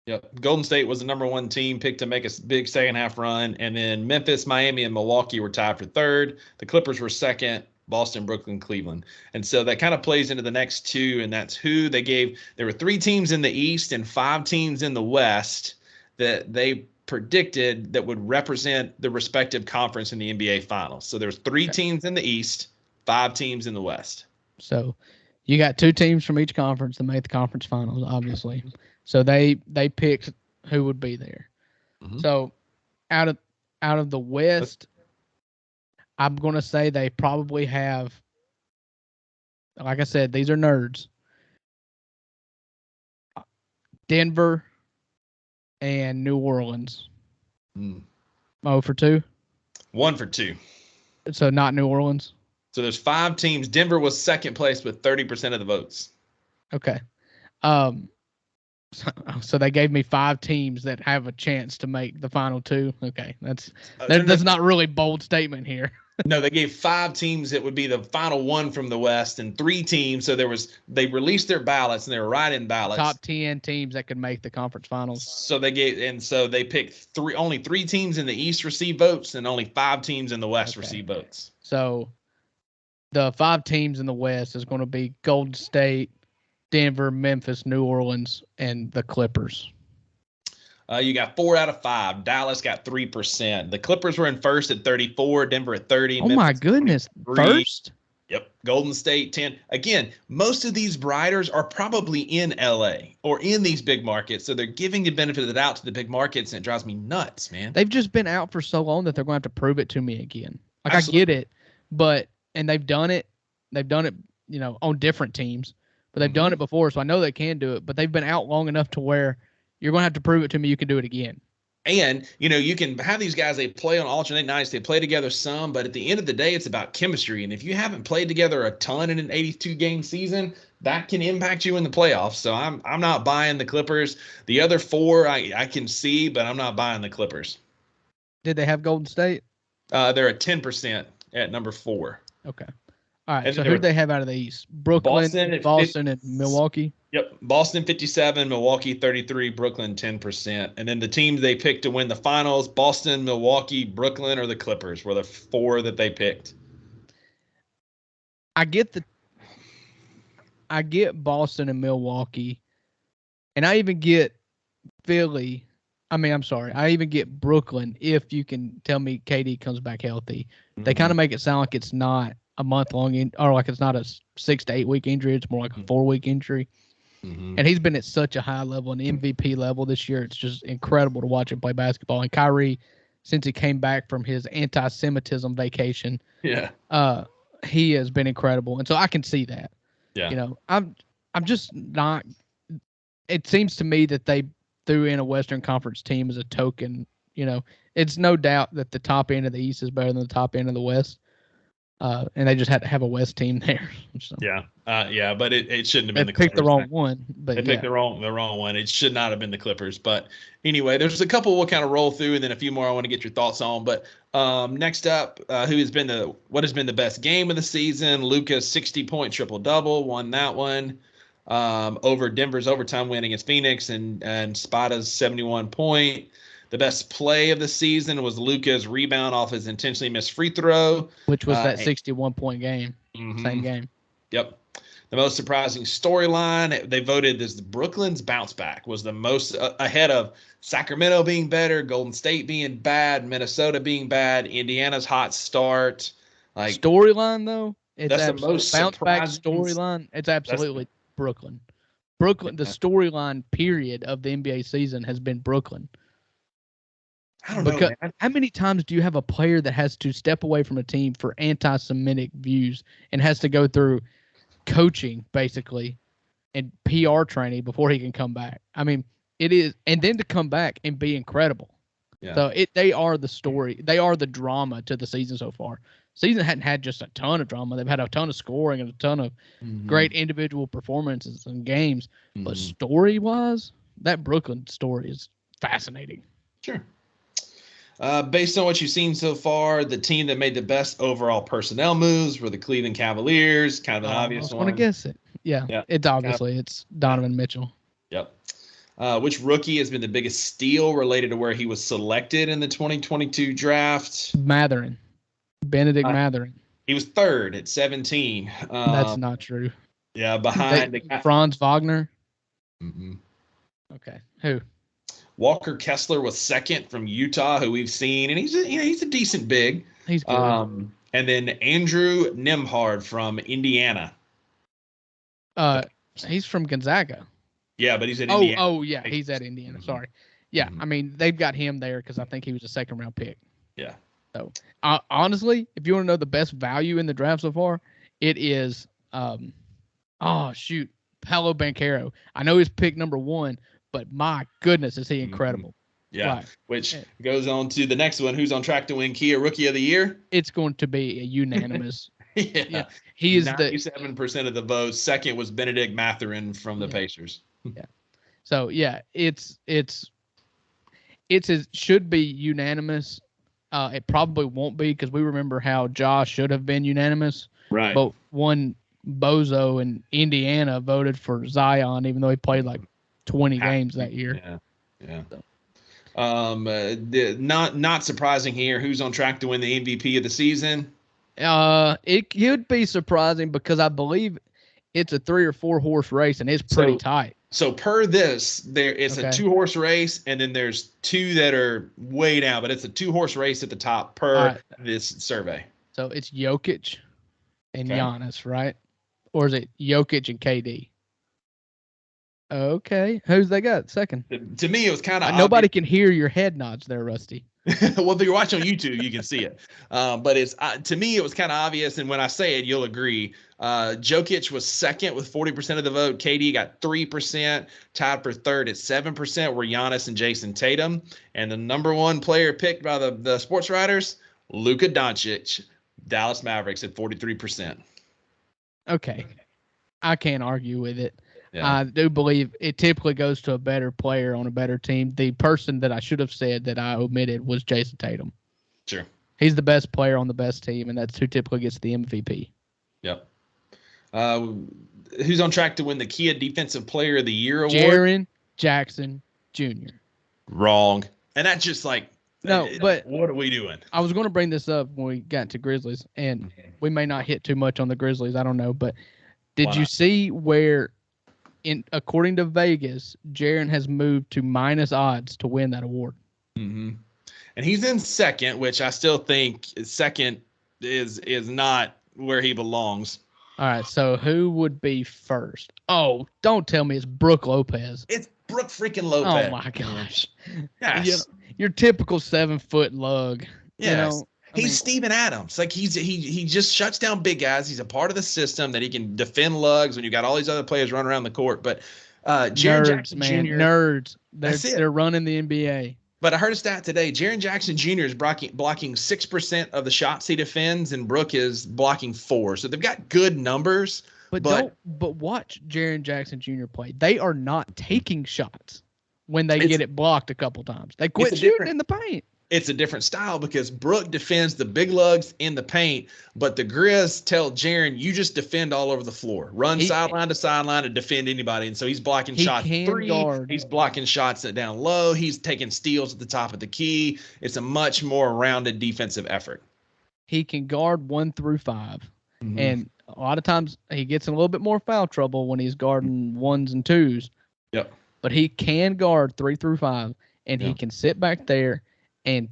Yep. Golden State was the number 1 team picked to make a big second half run. And then Memphis, Miami, and Milwaukee were tied for 3rd. The Clippers were 2nd. Boston, Brooklyn, Cleveland. And so that kind of plays into the next 2, and that's who they gave. There were 3 teams in the East and 5 teams in the West that they predicted that would represent the respective conference in the NBA Finals. So there's 3 teams in the East, 5 teams in the West. So You got two teams from each conference that made the conference finals, obviously. So they picked who would be there. Mm-hmm. So out of the West, I'm gonna say they probably have. Like I said, these are nerds. Denver and New Orleans. 0 for 2. 1 for 2. So not New Orleans. So there's 5 teams. Denver was second place with 30% of the votes. Okay. So they gave me 5 teams that have a chance to make the final 2. Okay, that's not really bold statement here. No, they gave 5 teams that would be the final 1 from the West, and 3 teams. So they released their ballots, and they were write-in ballots. Top 10 teams that could make the conference finals. So they picked only 3 teams in the East received votes, and only 5 teams in the West received votes. So the 5 teams in the West is going to be Golden State, Denver, Memphis, New Orleans, and the Clippers. You got 4 out of 5. Dallas got 3%. The Clippers were in first at 34. Denver at 30. Oh, Memphis my goodness. 23. First? Yep. Golden State 10. Again, most of these writers are probably in LA or in these big markets. So they're giving the benefit of the doubt to the big markets, and it drives me nuts, man. They've just been out for so long that they're going to have to prove it to me again. Like, absolutely. I get it, and they've done it. They've done it, on different teams. But they've done it before, so I know they can do it. But they've been out long enough to where you're going to have to prove it to me you can do it again. And, you can have these guys, they play on alternate nights. They play together some. But at the end of the day, it's about chemistry. And if you haven't played together a ton in an 82-game season, that can impact you in the playoffs. So I'm not buying the Clippers. The other 4 I can see, but I'm not buying the Clippers. Did they have Golden State? They're at 10% at number 4. Okay. All right, so who'd they have out of the East? Brooklyn, Boston, and Milwaukee? Yep, Boston 57, Milwaukee 33, Brooklyn 10%. And then the teams they picked to win the finals, Boston, Milwaukee, Brooklyn, or the Clippers were the 4 that they picked. I get Boston and Milwaukee, and I even get Philly. I even get Brooklyn if you can tell me KD comes back healthy. Mm-hmm. They kind of make it sound like it's not a month-long or like it's not a 6 to 8 week injury. It's more like a 4-week injury. Mm-hmm. And he's been at such a high level, an MVP level this year. It's just incredible to watch him play basketball. And Kyrie, since he came back from his anti-Semitism vacation, he has been incredible. And so I can see that. Yeah. I'm just not – it seems to me that they threw in a Western Conference team as a token. It's no doubt that the top end of the East is better than the top end of the West. And they just had to have a West team there. So. Yeah, but it shouldn't have been the Clippers. They picked the wrong one. But they picked the wrong one. It should not have been the Clippers. But anyway, there's a couple we'll kind of roll through, and then a few more I want to get your thoughts on. But next up, what has been the best game of the season? Luka's 60-point triple-double won that one over Denver's overtime win against Phoenix, and Spada's 71-point. The best play of the season was Luka's rebound off his intentionally missed free throw. Which was that 61-point game. Mm-hmm. Same game. Yep. The most surprising storyline, they voted this Brooklyn's bounce back was the most ahead of Sacramento being better, Golden State being bad, Minnesota being bad, Indiana's hot start. Storyline, though? That's the most bounce back storyline. It's absolutely Brooklyn. The storyline period of the NBA season has been Brooklyn. I don't know, man. How many times do you have a player that has to step away from a team for anti-Semitic views and has to go through coaching, basically, and PR training before he can come back? I mean, it is, and then to come back and be incredible. Yeah. So they are the story. They are the drama to the season so far. Season hadn't had just a ton of drama. They've had a ton of scoring and a ton of great individual performances and games. Mm-hmm. But story-wise, that Brooklyn story is fascinating. Sure. Based on what you've seen so far, the team that made the best overall personnel moves were the Cleveland Cavaliers. Kind of an obvious one. I want to guess it. Yeah. It's obviously it's Donovan Mitchell. Yep. Which rookie has been the biggest steal related to where he was selected in the 2022 draft? Benedict Mathurin. He was third at 17. That's not true. Yeah, behind Franz Wagner. Mm-hmm. Okay, who? Walker Kessler was second from Utah, who we've seen, and he's a decent big. He's good. And then Andrew Nembhard from Indiana. He's from Gonzaga. Yeah, but he's at Indiana. Oh, yeah, he's at Indiana. Mm-hmm. Sorry. Yeah, I mean, they've got him there because I think he was a second-round pick. Yeah. So, honestly, if you want to know the best value in the draft so far, it is, Paolo Banchero. I know he's pick number 1, but my goodness, is he incredible. Yeah, right. Which goes on to the next one. Who's on track to win Kia Rookie of the Year? It's going to be a unanimous. Yeah. He is 97% of the votes. Second was Benedict Mathurin from the Pacers. Yeah. So, yeah, it should be unanimous. It probably won't be because we remember how Josh should have been unanimous. Right. But one bozo in Indiana voted for Zion, even though he played like 20 games that year. Yeah. Not surprising here. Who's on track to win the MVP of the season? It could be surprising because I believe it's a 3 or 4 horse race and it's pretty tight. So per this, it's a 2-horse race, and then there's 2 that are way down, but it's a 2-horse race at the top per this survey. So it's Jokic and Giannis, right? Or is it Jokic and KD? Okay. Who's they got second? To me, it was kind of nobody can hear your head nods there, Rusty. Well, if you're watching on YouTube, you can see it. But it's to me, it was kind of obvious. And when I say it, you'll agree. Jokic was second with 40% of the vote. KD got 3%. Tied for third at 7% were Giannis and Jason Tatum. And the number 1 player picked by the sports writers, Luka Doncic, Dallas Mavericks at 43%. Okay. I can't argue with it. Yeah. I do believe it typically goes to a better player on a better team. The person that I should have said that I omitted was Jason Tatum. Sure. He's the best player on the best team, and that's who typically gets the MVP. Yep. Who's on track to win the Kia Defensive Player of the Year award? Jaren Jackson Jr. Wrong. And that's just like, but what are we doing? I was going to bring this up when we got to Grizzlies, and we may not hit too much on the Grizzlies. I don't know, but did you see where, according to Vegas, Jaren has moved to minus odds to win that award? Mm-hmm. And he's in second, which I still think second is not where he belongs. All right, so who would be first? Oh, don't tell me it's Brooke Lopez. It's Brooke freaking Lopez. Oh my gosh! Yes. Your typical 7-foot lug. Yes. He's Steven Adams. Like he just shuts down big guys. He's a part of the system that he can defend lugs when you got all these other players running around the court. But Jaren Jackson Jr. Nerds. They're running the NBA. But I heard a stat today. Jaren Jackson Jr. is blocking 6% of the shots he defends, and Brooke is blocking 4%. So they've got good numbers. But watch Jaren Jackson Jr. play. They are not taking shots when they get it blocked a couple times. They quit shooting in the paint. It's a different style because Brooke defends the big lugs in the paint, but the Grizz tell Jaren, you just defend all over the floor. Run sideline to sideline and defend anybody. And so he's blocking shots 3. Guard. He's blocking shots down low. He's taking steals at the top of the key. It's a much more rounded defensive effort. He can guard 1 through 5. Mm-hmm. And a lot of times he gets in a little bit more foul trouble when he's guarding 1s and 2s. Yep. But he can guard 3 through 5, and he can sit back there and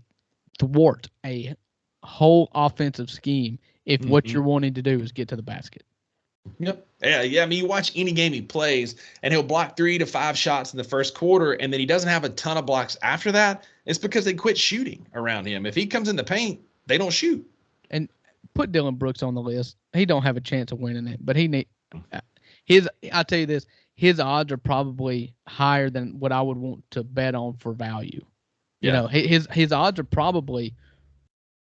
thwart a whole offensive scheme if what you're wanting to do is get to the basket. Yep. Yeah. I mean, you watch any game he plays, and he'll block 3 to 5 shots in the first quarter, and then he doesn't have a ton of blocks after that. It's because they quit shooting around him. If he comes in the paint, they don't shoot. And put Dylan Brooks on the list. He don't have a chance of winning it, but I'll tell you this, his odds are probably higher than what I would want to bet on for value. You know, his odds are probably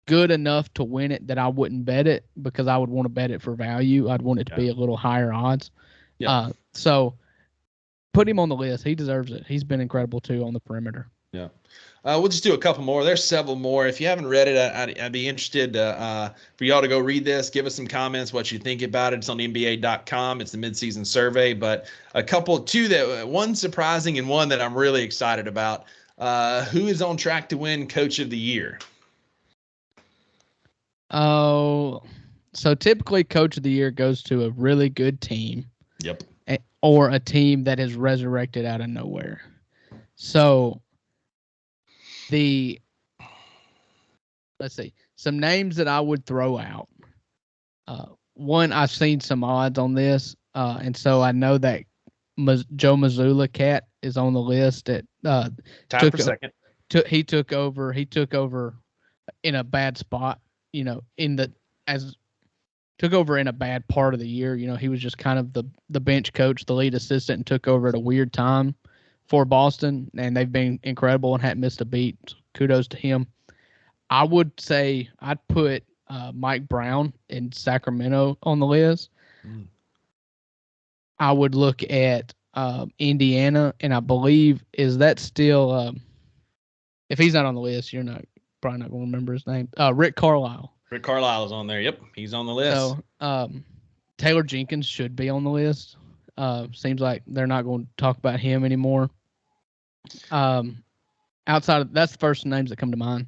good enough to win it that I wouldn't bet it because I would want to bet it for value. I'd want it to be a little higher odds. Yeah. So put him on the list. He deserves it. He's been incredible too on the perimeter. Yeah. We'll just do a couple more. There's several more. If you haven't read it, I'd be interested for y'all to go read this. Give us some comments, what you think about it. It's on NBA.com. It's the midseason survey. But one surprising and one that I'm really excited about. Who is on track to win Coach of the Year? Oh, so typically Coach of the Year goes to a really good team. Yep. Or a team that is resurrected out of nowhere. So let's see, some names that I would throw out. One, I've seen some odds on this. And so I know that Joe Mazzulla cat is on the list. That Tied for second. He took over. He took over in a bad spot. Took over in a bad part of the year. He was just kind of the bench coach, the lead assistant, and took over at a weird time for Boston, and they've been incredible and hadn't missed a beat. Kudos to him. I would say I'd put Mike Brown in Sacramento on the list. I would look at Indiana, and I believe, is that still if he's not on the list, you're probably not going to remember his name. Rick Carlisle. Rick Carlisle is on there. Yep, he's on the list. So Taylor Jenkins should be on the list. Seems like they're not going to talk about him anymore. Outside of that's the first names that come to mind.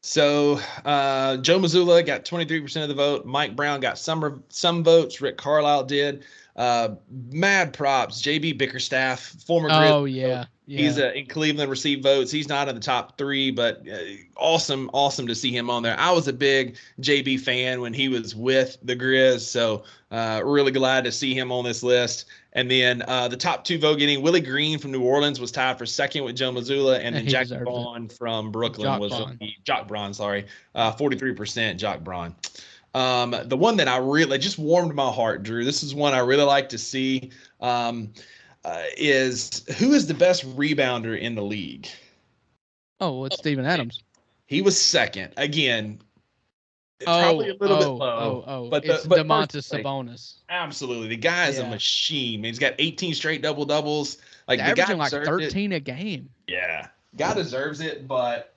So Joe Mazzulla got 23% of the vote. Mike Brown got some votes. Rick Carlisle did. Mad props. JB Bickerstaff, former Grizzlies. Oh yeah. He's in Cleveland, received votes. He's not in the top 3, but awesome to see him on there. I was a big JB fan when he was with the Grizz, so really glad to see him on this list. And then the top 2 vote getting Willie Green from New Orleans was tied for second with Joe Mazzulla, and then Jack Braun from Brooklyn Jock Braun, 43% Jock Braun. The one that I really just warmed my heart, Drew. This is one I really like to see. Is who is the best rebounder in the league? Oh, it's Steven Adams. He was second. Again, probably a little bit low. But it's Domantas Sabonis. Absolutely. The guy is a machine. He's got 18 straight double-doubles. Like, the guy like 13 a game. Yeah. Guy deserves it, but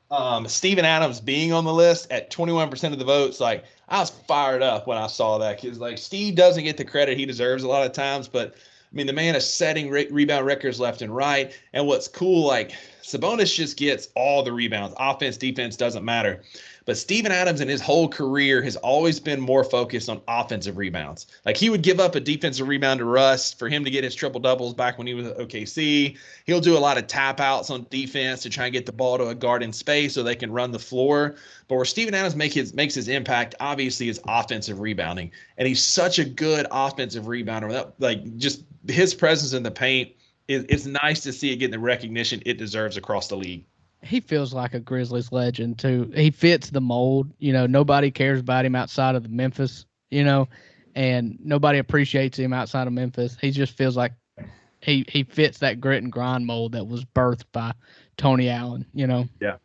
Steven Adams being on the list at 21% of the votes, like, I was fired up when I saw that, because, like, Steve doesn't get the credit he deserves a lot of times, but I mean, the man is setting rebound records left and right. And what's cool, like, Sabonis just gets all the rebounds. Offense, defense, doesn't matter. But Steven Adams in his whole career has always been more focused on offensive rebounds. Like, he would give up a defensive rebound to Russ for him to get his triple doubles back when he was at OKC. He'll do a lot of tap outs on defense to try and get the ball to a guard in space so they can run the floor. But where Steven Adams makes his impact, obviously, is offensive rebounding. And he's such a good offensive rebounder. Without, like, just his presence in the paint, it's nice to see it getting the recognition it deserves across the league. He feels like a Grizzlies legend too. He fits the mold. Nobody cares about him outside of Memphis, and nobody appreciates him outside of Memphis. He just feels like he fits that grit and grind mold that was birthed by Tony Allen, Yeah.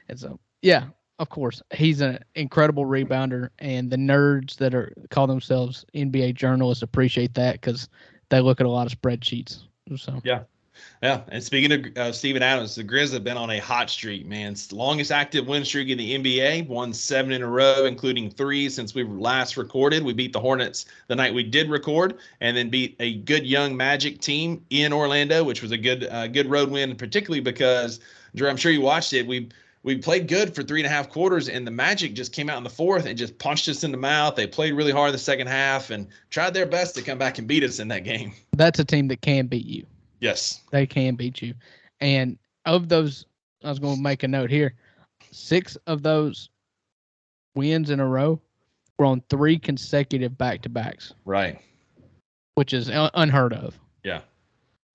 And so, yeah, of course, he's an incredible rebounder, and the nerds that call themselves NBA journalists appreciate that because they look at a lot of spreadsheets. So yeah. Yeah, and speaking of Steven Adams, the Grizz have been on a hot streak, man. It's the longest active win streak in the NBA, won 7 in a row, including 3 since we last recorded. We beat the Hornets the night we did record, and then beat a good young Magic team in Orlando, which was a good road win, particularly because, Drew, I'm sure you watched it. We played good for 3.5 quarters, and the Magic just came out in the fourth and just punched us in the mouth. They played really hard in the second half and tried their best to come back and beat us in that game. That's a team that can beat you. Yes. They can beat you. And of those, I was going to make a note here, 6 of those wins in a row were on 3 consecutive back-to-backs. Right. Which is unheard of. Yeah.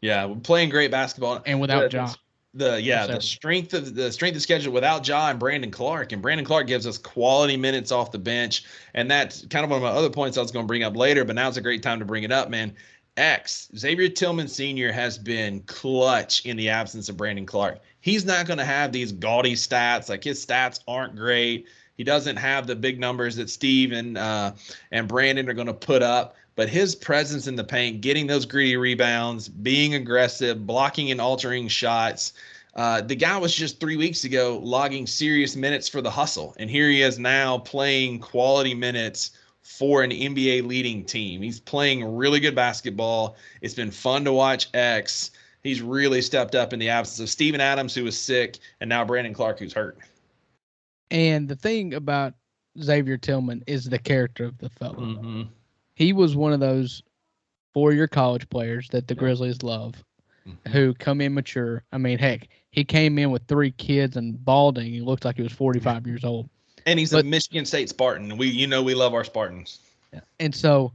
Yeah, we're playing great basketball. And without Ja. The strength of schedule without Ja and Brandon Clark. And Brandon Clark gives us quality minutes off the bench. And that's kind of one of my other points I was going to bring up later, but now's a great time to bring it up, man. Xavier Tillman Sr. has been clutch in the absence of Brandon Clark. He's not going to have these gaudy stats. Like, his stats aren't great. He doesn't have the big numbers that Steve and Brandon are going to put up. But his presence in the paint, getting those gritty rebounds, being aggressive, blocking and altering shots. The guy was just 3 weeks ago logging serious minutes for the hustle. And here he is now playing quality minutes for an NBA leading team. He's playing really good basketball. It's been fun to watch X. He's really stepped up in the absence of Steven Adams, who was sick, and now Brandon Clark, who's hurt. And the thing about Xavier Tillman is the character of the fellow. Mm-hmm. He was one of those 4-year college players that the Grizzlies love, who come in mature. I mean, heck, he came in with 3 kids and balding. He looked like he was 45 years old. And he's a Michigan State Spartan. We love our Spartans. Yeah. And so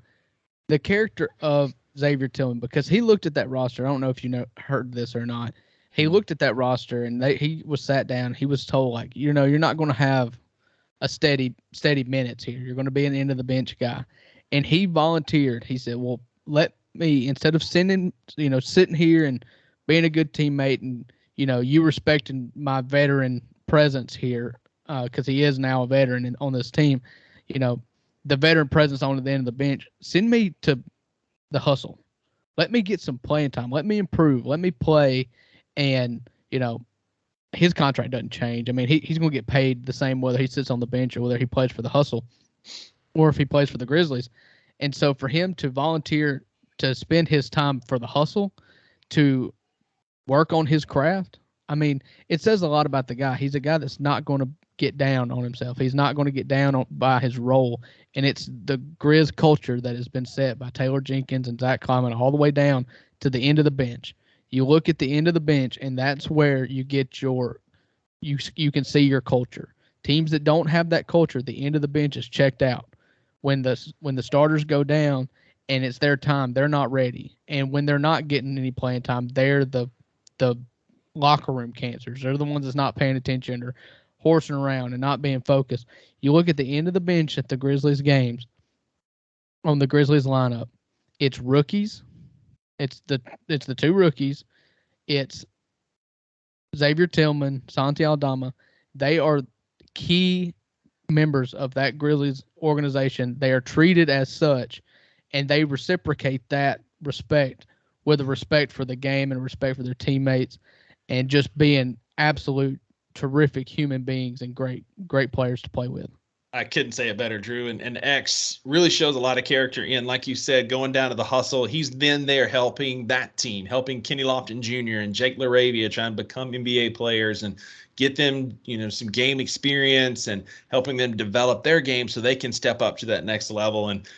the character of Xavier Tillman because he looked at that roster. I don't know if you heard this or not. He looked at that roster and he was sat down. He was told, like, you're not going to have a steady minutes here. You're going to be an end of the bench guy. And he volunteered. He said, well, let me, instead of sitting here and being a good teammate and, you respecting my veteran presence here, because he is now a veteran on this team, the veteran presence on the end of the bench, send me to the hustle. Let me get some playing time. Let me improve. Let me play. And, his contract doesn't change. I mean, he's going to get paid the same whether he sits on the bench or whether he plays for the hustle or if he plays for the Grizzlies. And so for him to volunteer to spend his time for the hustle, to work on his craft, I mean, it says a lot about the guy. He's a guy that's not going to get down on himself. He's not going to get down by his role. And it's the Grizz culture that has been set by Taylor Jenkins and Zach Kleiman all the way down to the end of the bench. You look at the end of the bench, and that's where you get you can see your culture. Teams that don't have that culture, the end of the bench is checked out. When the starters go down and it's their time, they're not ready. And when they're not getting any playing time, they're the locker room cancers. They're the ones that's not paying attention or horsing around and not being focused. You look at the end of the bench at the Grizzlies games, on the Grizzlies lineup, it's rookies. It's the two rookies. It's Xavier Tillman, Santi Aldama. They are key members of that Grizzlies organization. They are treated as such, and they reciprocate that respect with a respect for the game and respect for their teammates, and just being absolute terrific human beings and great players to play with. I couldn't say it better, Drew. And X really shows a lot of character in, like you said, going down to the hustle. He's then there helping that team, helping Kenny Lofton Jr. and Jake LaRavia trying to become NBA players and get them, some game experience and helping them develop their game so they can step up to that next level. And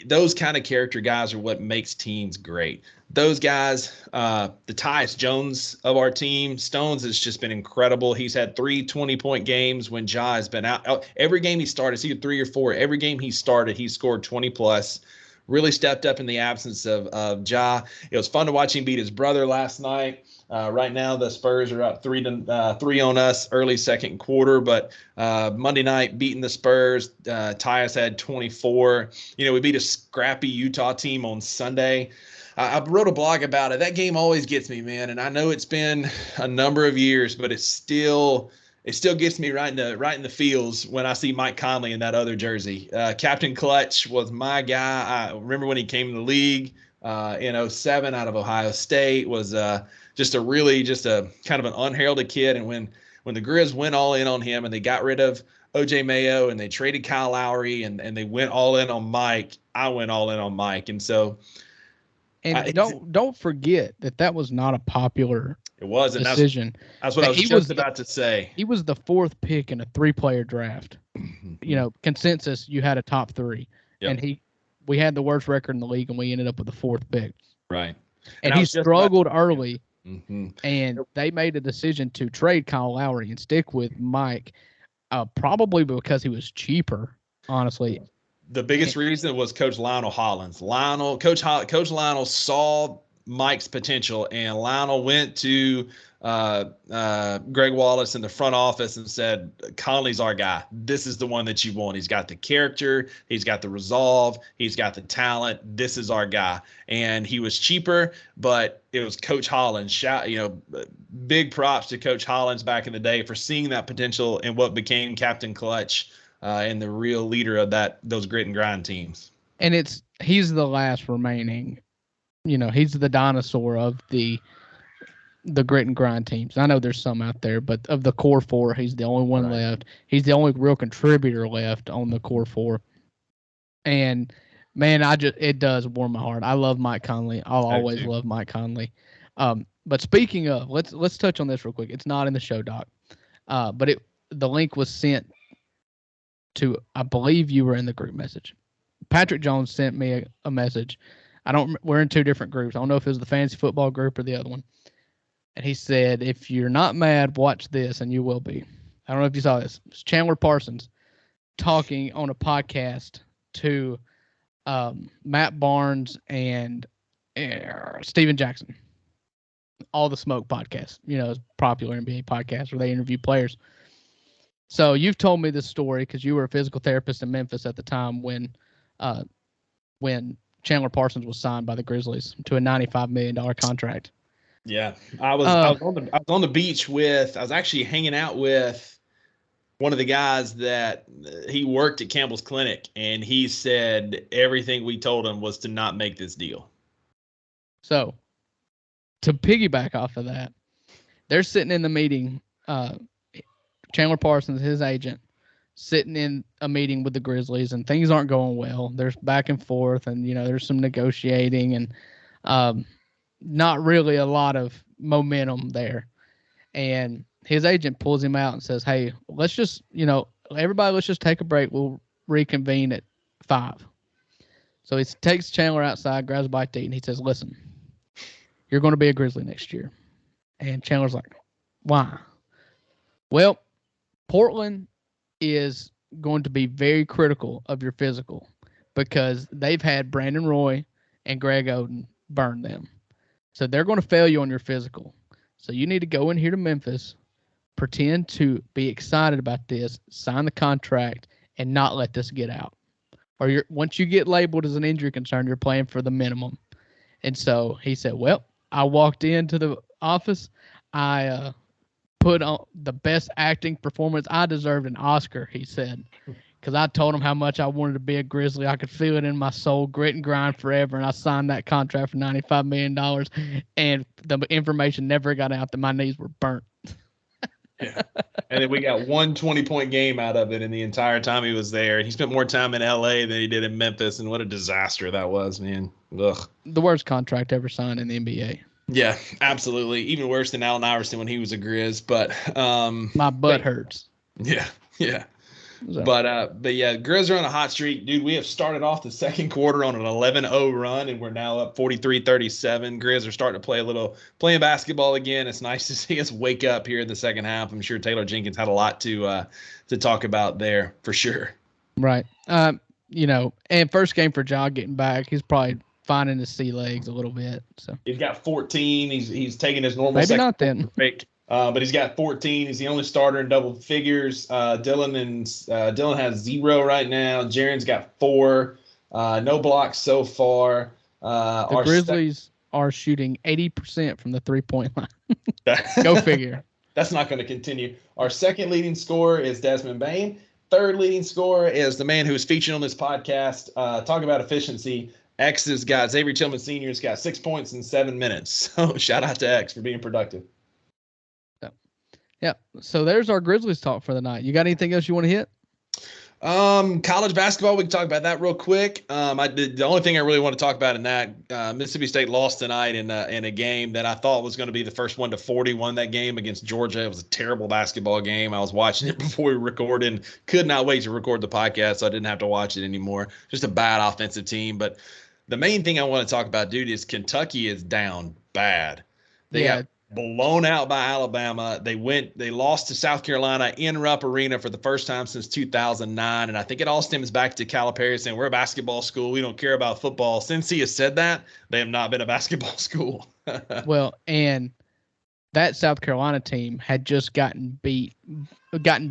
those kind of character guys are what makes teams great. Those guys, the Tyus Jones of our team, Stones has just been incredible. He's had 3 20-point games when Ja has been out. Every game he started, it's either 3 or 4. Every game he started, he scored 20+. Really stepped up in the absence of Ja. It was fun to watch him beat his brother last night. Right now, the Spurs are up 3 on us early second quarter, but Monday night beating the Spurs, Tyus had 24. We beat a scrappy Utah team on Sunday. I wrote a blog about it. That game always gets me, man, and I know it's been a number of years, but it still gets me right in the feels when I see Mike Conley in that other jersey. Captain Clutch was my guy. I remember when he came in the league in 2007 out of Ohio State. Was just a kind of an unheralded kid. And when the Grizz went all in on him and they got rid of OJ Mayo and they traded Kyle Lowry and they went all in on Mike, I went all in on Mike. And so, and don't forget that was not a popular decision. That's what I was just about to say. He was the 4th pick in a 3-player draft. Consensus, you had a top 3, yep. And we had the worst record in the league, and we ended up with the 4th pick. Right. And he struggled early, and they made a decision to trade Kyle Lowry and stick with Mike, probably because he was cheaper, honestly. The biggest reason was Coach Lionel Hollins. Coach Lionel saw Mike's potential, and Lionel went to Greg Wallace in the front office and said, Conley's our guy. This is the one that you want. He's got the character. He's got the resolve. He's got the talent. This is our guy. And he was cheaper, but it was Coach Hollins. Big props to Coach Hollins back in the day for seeing that potential in what became Captain Clutch and the real leader of those grit and grind teams. And he's the last remaining, he's the dinosaur of the grit and grind teams. I know there's some out there, but of the core 4, he's the only one left. He's the only real contributor left on the core 4. And man, it does warm my heart. I love Mike Conley. I'll always love Mike Conley. But speaking of, let's touch on this real quick. It's not in the show doc, but the link was sent to, I believe you were in the group message. Patrick Jones sent me a message. We're in 2 different groups. I don't know if it was the fantasy football group or the other one. And he said, if you're not mad, watch this, and you will be. I don't know if you saw this. It's Chandler Parsons talking on a podcast to Matt Barnes and Steven Jackson, All the Smoke podcast, popular NBA podcast where they interview players. So you've told me this story because you were a physical therapist in Memphis at the time when Chandler Parsons was signed by the Grizzlies to a $95 million contract. Yeah, I was on the beach I was actually hanging out with one of the guys that he worked at Campbell's Clinic, and he said everything we told him was to not make this deal. So to piggyback off of that, they're sitting in the meeting. Chandler Parsons, his agent, sitting in a meeting with the Grizzlies, and things aren't going well. There's back and forth, and there's some negotiating, and not really a lot of momentum there. And his agent pulls him out and says, "Hey, let's just, everybody, let's just take a break. We'll reconvene at 5." So he takes Chandler outside, grabs a bite to eat, and he says, "Listen, you're going to be a Grizzly next year." And Chandler's like, "Why?" "Well, Portland is going to be very critical of your physical because they've had Brandon Roy and Greg Oden burn them. So they're going to fail you on your physical. So you need to go in here to Memphis, pretend to be excited about this, sign the contract, and not let this get out. Or once you get labeled as an injury concern, you're playing for the minimum." And so he said, "Well, I walked into the office. I put on the best acting performance. I deserved an Oscar," he said, "because I told him how much I wanted to be a Grizzly. I could feel it in my soul, grit and grind forever. And I signed that contract for $95 million. And the information never got out that my knees were burnt." Yeah. And then we got one 20-point game out of it in the entire time he was there. He spent more time in LA than he did in Memphis. And what a disaster that was, man. Ugh. The worst contract ever signed in the NBA. Yeah, absolutely. Even worse than Allen Iverson when he was a Grizz. But my butt hurts. Yeah. So. But yeah, Grizz are on a hot streak. Dude, we have started off the second quarter on an 11-0 run, and we're now up 43-37. Grizz are starting to playing basketball again. It's nice to see us wake up here in the second half. I'm sure Taylor Jenkins had a lot to talk about there for sure. Right. And first game for Ja getting back, he's probably finding his sea legs a little bit. So he's got 14. He's taking his normal. Maybe not then. But he's got 14. He's the only starter in double figures. Dylan has 0 right now. Jaren's got 4. No blocks so far. The Grizzlies are shooting 80% from the 3-point line. Go figure. That's not going to continue. Our second leading scorer is Desmond Bain. Third leading scorer is the man who is featured on this podcast. Talk about efficiency. X's got Xavier Tillman Sr.'s got 6 points in 7 minutes. So shout out to X for being productive. Yeah. So there's our Grizzlies talk for the night. You got anything else you want to hit? College basketball, we can talk about that real quick. The only thing I really want to talk about in that, Mississippi State lost tonight in a game that I thought was going to be the first 1-40. Won that game against Georgia. It was a terrible basketball game. I was watching it before we recorded and could not wait to record the podcast, so I didn't have to watch it anymore. Just a bad offensive team. But the main thing I want to talk about, dude, is Kentucky is down bad. They got blown out by Alabama. They lost to South Carolina in Rupp Arena for the first time since 2009. And I think it all stems back to Calipari saying we're a basketball school. We don't care about football. Since he has said that, they have not been a basketball school. Well, and that South Carolina team had just gotten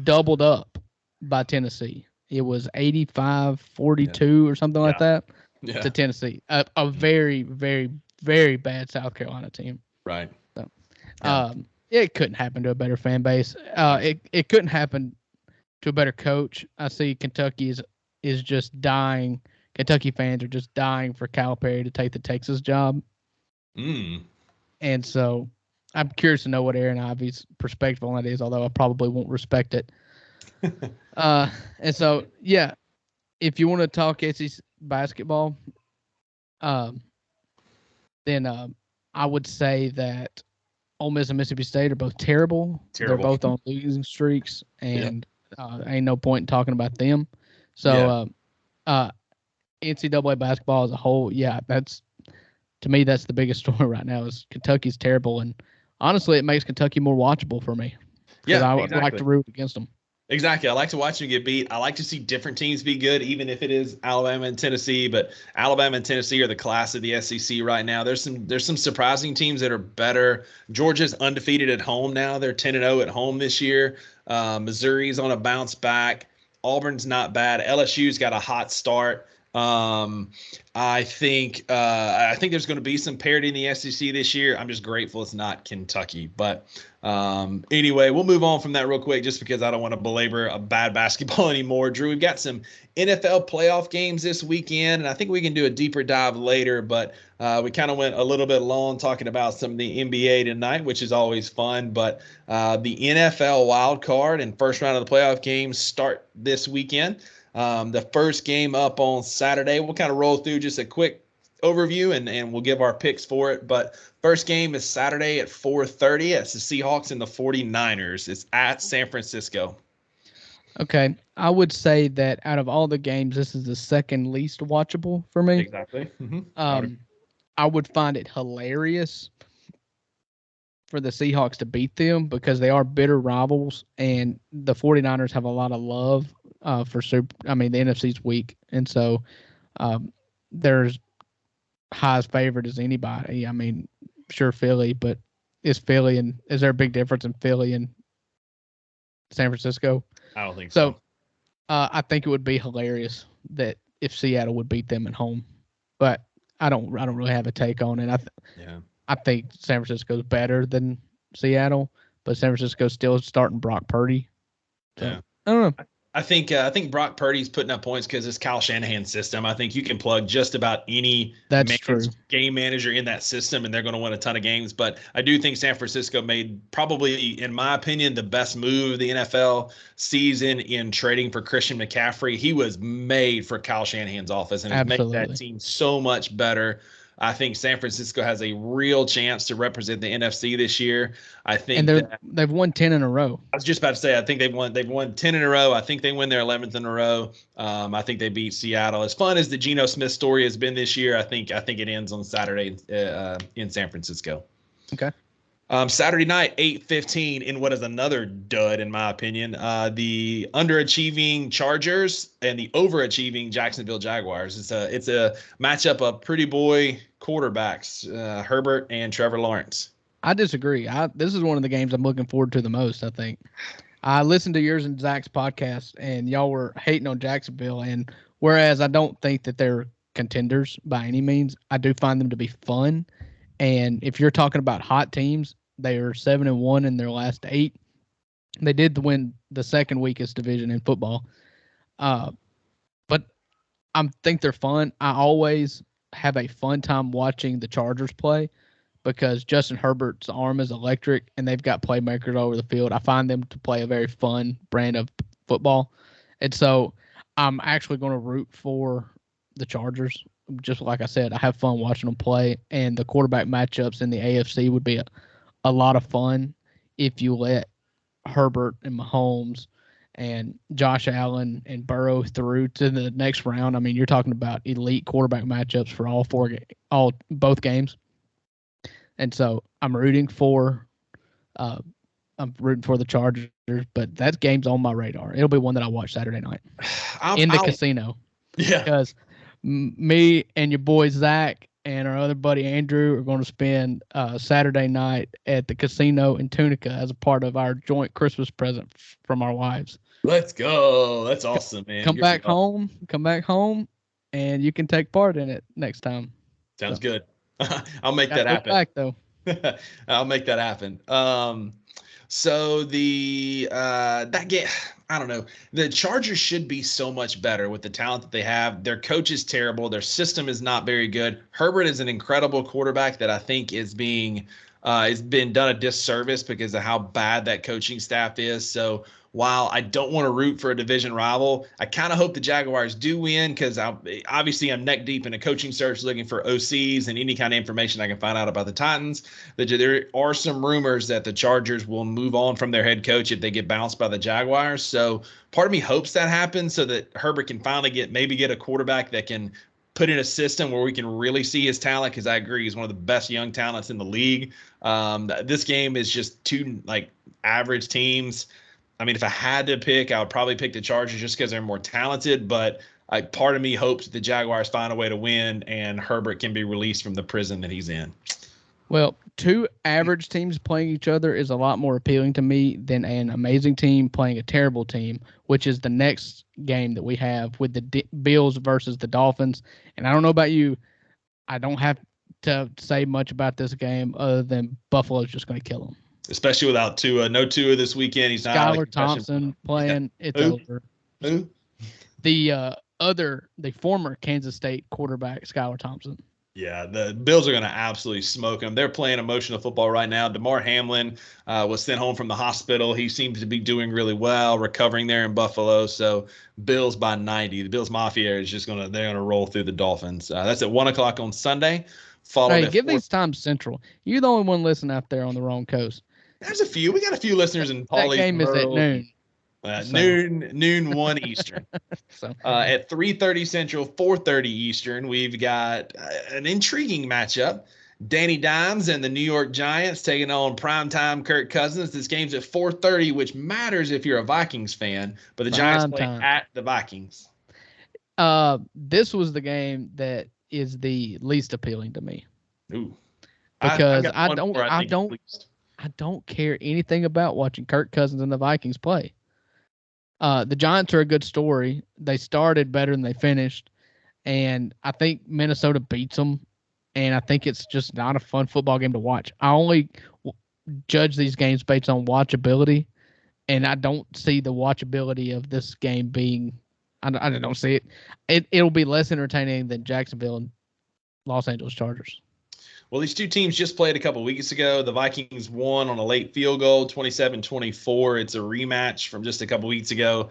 doubled up by Tennessee. It was 85-42 or something like that to Tennessee. A very, very, very bad South Carolina team. Right. It couldn't happen to a better fan base. It couldn't happen to a better coach. I see Kentucky is just dying. Kentucky fans are just dying for Calipari to take the Texas job. And so I'm curious to know what Aaron Ivey's perspective on that is, although I probably won't respect it. And so, yeah, if you want to talk SEC basketball, then I would say that Ole Miss and Mississippi State are both terrible. They're both on losing streaks, and ain't no point in talking about them. So, NCAA basketball as a whole, to me, that's the biggest story right now is Kentucky's terrible. And honestly, it makes Kentucky more watchable for me. Yeah, I would like to root against them. Exactly. I like to watch them get beat. I like to see different teams be good, even if it is Alabama and Tennessee. But Alabama and Tennessee are the class of the SEC right now. There's some surprising teams that are better. Georgia's undefeated at home now. They're 10-0 at home this year. Missouri's on a bounce back. Auburn's not bad. LSU's got a hot start. Um, I think there's going to be some parity in the SEC this year. I'm just grateful it's not Kentucky. But anyway, we'll move on from that real quick just because I don't want to belabor a bad basketball anymore. Drew, we've got some NFL playoff games this weekend, and I think we can do a deeper dive later. But we kind of went a little bit long talking about some of the NBA tonight, which is always fun. But the NFL wild card and first round of the playoff games start this weekend. The first game up on Saturday. We'll kind of roll through just a quick overview and we'll give our picks for it. But first game is Saturday at 4:30. It's the Seahawks and the 49ers. It's at San Francisco. Okay. I would say that out of all the games, this is the second least watchable for me. Exactly. I would find it hilarious for the Seahawks to beat them because they are bitter rivals and the 49ers have a lot of love the NFC's weak. And so there's high as favorite as anybody. I mean, sure, Philly, but is there a big difference in Philly and San Francisco? I don't think so. I think it would be hilarious that if Seattle would beat them at home, but I don't really have a take on it. I think San Francisco's better than Seattle, but San Francisco's still starting Brock Purdy. So, yeah. I don't know. I think Brock Purdy's putting up points because it's Kyle Shanahan's system. I think you can plug just about any game manager in that system, and they're going to win a ton of games. But I do think San Francisco made probably, in my opinion, the best move of the NFL season in trading for Christian McCaffrey. He was made for Kyle Shanahan's office, and has made that team so much better. I think San Francisco has a real chance to represent the NFC this year. I think they've won 10 in a row. I was just about to say, I think they've won 10 in a row. I think they win their 11th in a row. I think they beat Seattle. As fun as the Geno Smith story has been this year, I think it ends on Saturday in San Francisco. Okay. Saturday night, 8:15 in what is another dud, in my opinion. The underachieving Chargers and the overachieving Jacksonville Jaguars. It's a matchup of pretty boy quarterbacks, Herbert and Trevor Lawrence. I disagree. This is one of the games I'm looking forward to the most, I think. I listened to yours and Zach's podcast, and y'all were hating on Jacksonville. And whereas I don't think that they're contenders by any means, I do find them to be fun. And if you're talking about hot teams, they are 7-1 in their last 8. They did win the second weakest division in football. But I think they're fun. I always have a fun time watching the Chargers play because Justin Herbert's arm is electric and they've got playmakers all over the field. I find them to play a very fun brand of football. And so I'm actually going to root for the Chargers. Just like I said, I have fun watching them play, and the quarterback matchups in the AFC would be a lot of fun if you let Herbert and Mahomes and Josh Allen and Burrow through to the next round. I mean, you're talking about elite quarterback matchups for both games, and so I'm rooting for the Chargers. But that game's on my radar. It'll be one that I watch Saturday night in the casino. Yeah, because me and your boy Zach and our other buddy Andrew are going to spend Saturday night at the casino in Tunica as a part of our joint Christmas present from our wives. Let's go. That's awesome, man. Come back home, and you can take part in it next time. Sounds good. I'll make that happen. Back, though. I'll make that happen. So that game, I don't know. The Chargers should be so much better with the talent that they have. Their coach is terrible. Their system is not very good. Herbert is an incredible quarterback that I think is been done a disservice because of how bad that coaching staff is. So while I don't want to root for a division rival, I kind of hope the Jaguars do win because obviously I'm neck deep in a coaching search looking for OCs and any kind of information I can find out about the Titans. There are some rumors that the Chargers will move on from their head coach if they get bounced by the Jaguars. So part of me hopes that happens so that Herbert can finally get a quarterback that can put in a system where we can really see his talent, because I agree he's one of the best young talents in the league. This game is just two average teams. I mean, if I had to pick, I would probably pick the Chargers just because they're more talented. But part of me hopes the Jaguars find a way to win and Herbert can be released from the prison that he's in. Well, two average teams playing each other is a lot more appealing to me than an amazing team playing a terrible team, which is the next game that we have with the Bills versus the Dolphins. And I don't know about you, I don't have to say much about this game other than Buffalo's just going to kill them. Especially without Tua. No Tua this weekend. He's not. Skylar Thompson playing. Yeah. It's over. Who? The former Kansas State quarterback, Skylar Thompson. Yeah, the Bills are going to absolutely smoke them. They're playing emotional football right now. DeMar Hamlin was sent home from the hospital. He seems to be doing really well, recovering there in Buffalo. So Bills by 90. The Bills Mafia is just they're going to roll through the Dolphins. That's at 1:00 on Sunday. Hey, give these times Central. You're the only one listening out there on the wrong coast. There's a few. We got a few listeners in Paulie. That game is at noon. Noon 1 Eastern. At 3:30 Central, 4:30 Eastern, we've got an intriguing matchup. Danny Dimes and the New York Giants taking on primetime Kirk Cousins. This game's at 4:30, which matters if you're a Vikings fan, but the Giants play at the Vikings. This was the game that is the least appealing to me. Ooh. Because I don't care anything about watching Kirk Cousins and the Vikings play. The Giants are a good story. They started better than they finished, and I think Minnesota beats them, and I think it's just not a fun football game to watch. I only judge these games based on watchability, and I don't see the watchability of this game being – I don't see it. It'll be less entertaining than Jacksonville and Los Angeles Chargers. Well, these two teams just played a couple of weeks ago. The Vikings won on a late field goal, 27-24. It's a rematch from just a couple of weeks ago.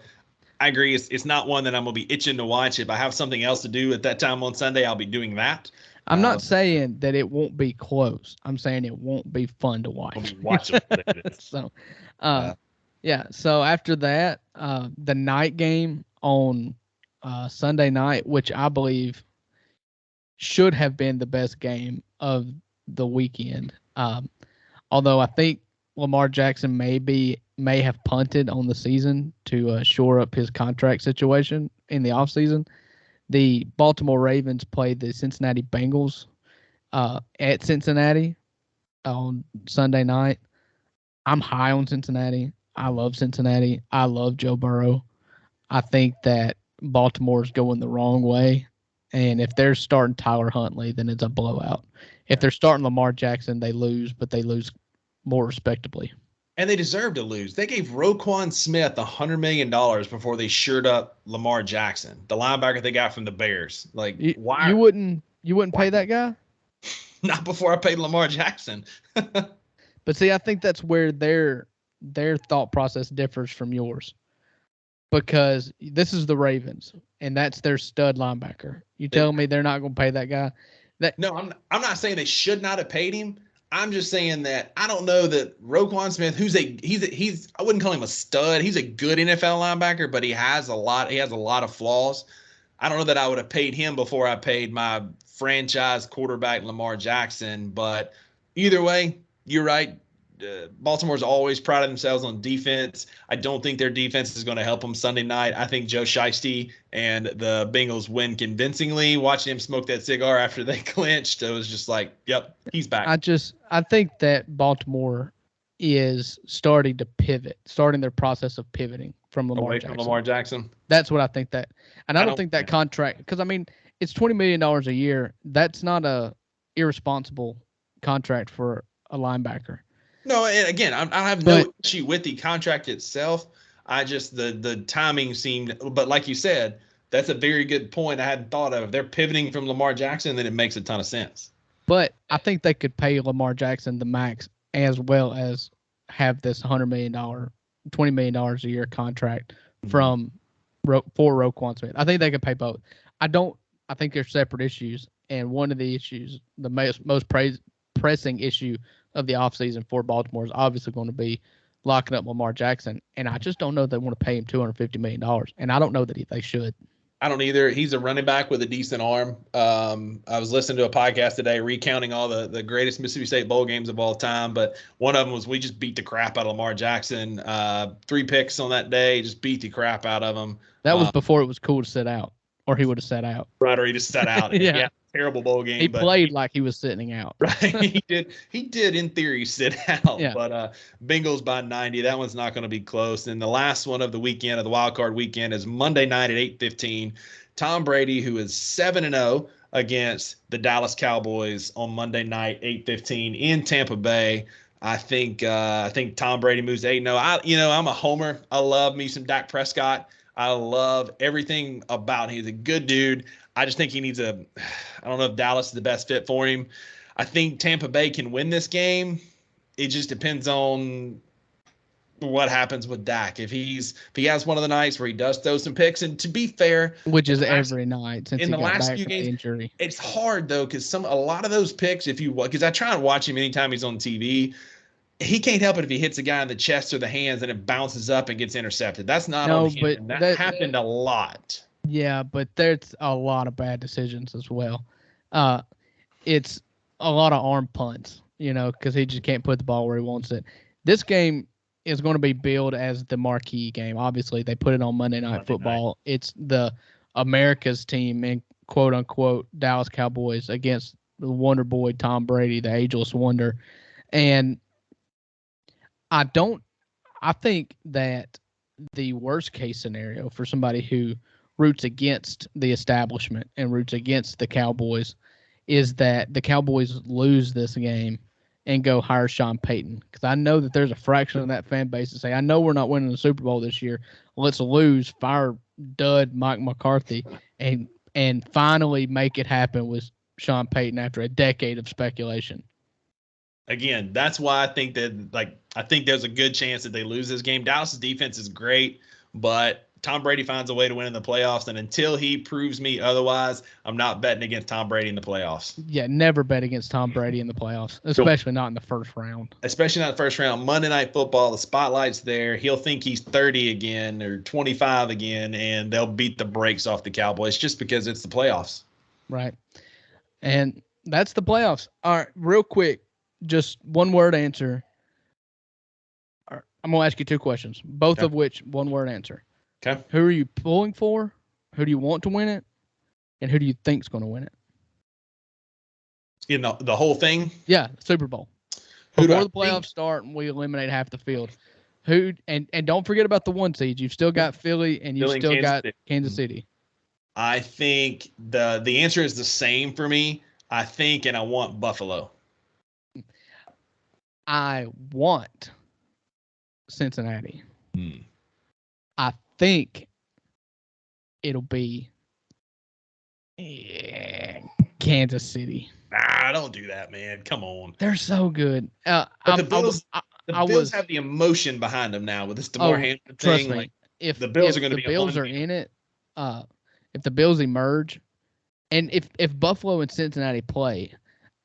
I agree. It's not one that I'm going to be itching to watch. If I have something else to do at that time on Sunday, I'll be doing that. I'm not saying that it won't be close. I'm saying it won't be fun to watch. So, yeah. So after that, the night game on Sunday night, which I believe should have been the best game of the weekend. Although I think Lamar Jackson may have punted on the season to shore up his contract situation in the offseason. The Baltimore Ravens played the Cincinnati Bengals at Cincinnati on Sunday night. I'm high on Cincinnati. I love Cincinnati. I love Joe Burrow. I think that Baltimore's going the wrong way. And if they're starting Tyler Huntley, then it's a blowout. If they're starting Lamar Jackson, they lose, but they lose more respectably. And they deserve to lose. They gave Roquan Smith $100 million before they shored up Lamar Jackson, the linebacker they got from the Bears. Like, why? You wouldn't pay that guy? Not before I paid Lamar Jackson. But see, I think that's where their thought process differs from yours. Because this is the Ravens, and that's their stud linebacker. You tell me they're not going to pay that guy? No, I'm not saying they should not have paid him. I'm just saying that I don't know that Roquan Smith, he's I wouldn't call him a stud. He's a good NFL linebacker, but he has a lot of flaws. I don't know that I would have paid him before I paid my franchise quarterback Lamar Jackson. But either way, you're right. Baltimore's always prided themselves on defense. I don't think their defense is going to help them Sunday night. I think Joe Shiesty and the Bengals win convincingly. Watching him smoke that cigar after they clinched, it was just like, yep, he's back. I think that Baltimore is starting their process of pivoting from Lamar Jackson. That's what I think that. And I don't think that contract, because I mean, it's $20 million a year. That's not a irresponsible contract for a linebacker. No, and again, I have no issue with the contract itself. I just the timing seemed, but like you said, that's a very good point I hadn't thought of. If they're pivoting from Lamar Jackson, then it makes a ton of sense. But I think they could pay Lamar Jackson the max as well as have this $100 million, $20 million a year contract for Roquan Smith. I think they could pay both. I think they're separate issues, and one of the issues, the most pressing issue of the offseason for Baltimore is obviously going to be locking up Lamar Jackson. And I just don't know if they want to pay him $250 million. And I don't know that they should. I don't either. He's a running back with a decent arm. I was listening to a podcast today recounting all the greatest Mississippi State bowl games of all time, but one of them was we just beat the crap out of Lamar Jackson. 3 picks on that day, just beat the crap out of him. That was before it was cool to sit out, or he would have sat out. Right, or he just sat out. Yeah. Terrible bowl game. He played like he was sitting out. Right, he did in theory sit out. Yeah. But Bengals by 90. That one's not going to be close. And the last one of the weekend, of the wild card weekend, is Monday night at 8:15. Tom Brady, who is 7-0 against the Dallas Cowboys on Monday night, 8:15 in Tampa Bay. I think Tom Brady moves to 8-0. I'm a homer. I love me some Dak Prescott. I love everything about him. He's a good dude. I just think he needs I don't know if Dallas is the best fit for him. I think Tampa Bay can win this game. It just depends on what happens with Dak. If he has one of the nights where he does throw some picks, and to be fair, which is every night since in he the got last back few from games, injury. It's hard though because a lot of those picks, because I try and watch him anytime he's on TV, he can't help it if he hits a guy in the chest or the hands and it bounces up and gets intercepted. That's not on him. But and that happened a lot. Yeah, but there's a lot of bad decisions as well. It's a lot of arm punts, because he just can't put the ball where he wants it. This game is going to be billed as the marquee game. Obviously, they put it on Monday Night Football. It's the America's team and quote unquote Dallas Cowboys against the Wonder Boy Tom Brady, the ageless wonder. And I think that the worst case scenario for somebody who roots against the establishment and roots against the Cowboys is that the Cowboys lose this game and go hire Sean Payton. Because I know that there's a fraction of that fan base that say, I know we're not winning the Super Bowl this year. Let's lose, fire dud Mike McCarthy, and finally make it happen with Sean Payton after a decade of speculation. Again, that's why I think there's a good chance that they lose this game. Dallas' defense is great, but Tom Brady finds a way to win in the playoffs, and until he proves me otherwise, I'm not betting against Tom Brady in the playoffs. Yeah, never bet against Tom Brady in the playoffs, especially not in the first round. Especially not the first round. Monday Night Football, the spotlight's there. He'll think he's 30 again or 25 again, and they'll beat the brakes off the Cowboys just because it's the playoffs. Right. And that's the playoffs. All right, real quick, just one-word answer. I'm going to ask you 2 questions, both of which one-word answer. Okay. Who are you pulling for? Who do you want to win it? And who do you think's going to win it? The whole thing? Yeah, Super Bowl. Before the playoffs start and we eliminate half the field. And don't forget about the 1 seed. You've still got Philly and you've still got Kansas City. I think the answer is the same for me. I think and I want Buffalo. I want Cincinnati. I think it'll be Kansas City. Nah, don't do that, man. Come on. They're so good. The Bills have the emotion behind them now with this DeMar Hamlin thing. Trust me, if the Bills are going to be the Bills are in it, if the Bills emerge, and if Buffalo and Cincinnati play,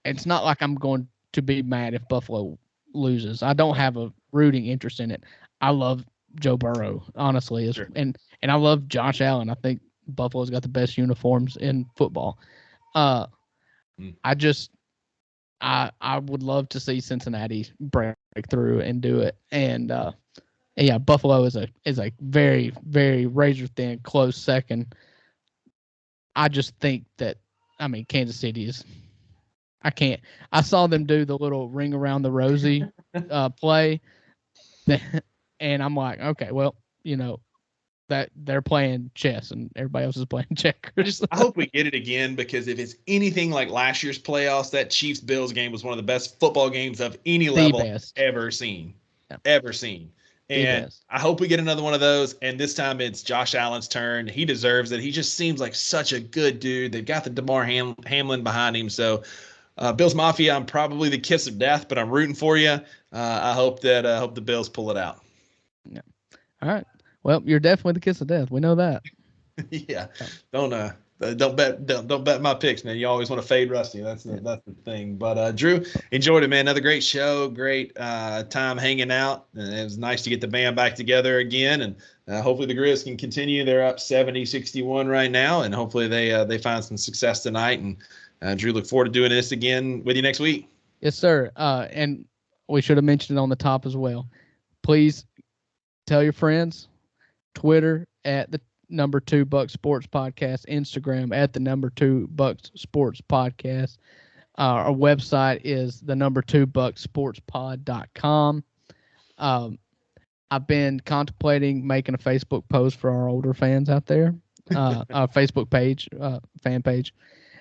it's not like I'm going to be mad if Buffalo loses. I don't have a rooting interest in it. I love Joe Burrow, honestly, sure. and I love Josh Allen. I think Buffalo's got the best uniforms in football. I would love to see Cincinnati break through and do it. And yeah, Buffalo is a very, very razor thin close second. I just think that Kansas City is. I saw them do the little ring around the rosy play. And I'm like, okay, well, that they're playing chess and everybody else is playing checkers. I hope we get it again because if it's anything like last year's playoffs, that Chiefs-Bills game was one of the best football games of any level ever seen. Yeah. Ever seen. And I hope we get another one of those. And this time it's Josh Allen's turn. He deserves it. He just seems like such a good dude. They've got the DeMar Hamlin behind him. So Bills Mafia, I'm probably the kiss of death, but I'm rooting for you. I hope the Bills pull it out. Yeah. All right. Well, you're definitely the kiss of death. We know that. Yeah. Don't bet my picks, man. You always want to fade Rusty. That's the thing. But Drew, enjoyed it, man. Another great show. Great time hanging out. And it was nice to get the band back together again. And hopefully the Grizz can continue. They're up 70-61 right now, and hopefully they find some success tonight. And Drew, look forward to doing this again with you next week. Yes, sir. And we should have mentioned it on the top as well. Please tell your friends. Twitter at the number 2 Bucks Sports Podcast. Instagram at the number 2 Bucks Sports Podcast. Our website is the number 2 bucksportspod.com. I've been contemplating making a Facebook post for our older fans out there, our Facebook page, fan page.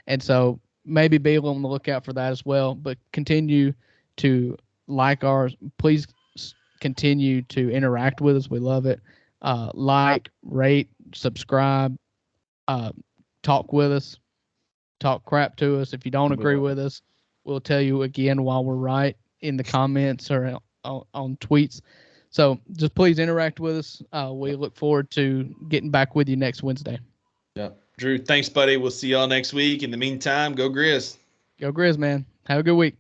And so maybe be on the lookout for that as well. But continue to like ours. Please continue to interact with us. We love it. Like, rate, subscribe, talk with us, talk crap to us. If you don't agree with us, we'll tell you again while we're right in the comments or on tweets. So just please interact with us. We look forward to getting back with you next Wednesday. Yeah. Drew, thanks, buddy. We'll see y'all next week. In the meantime, go Grizz. Go Grizz, man. Have a good week.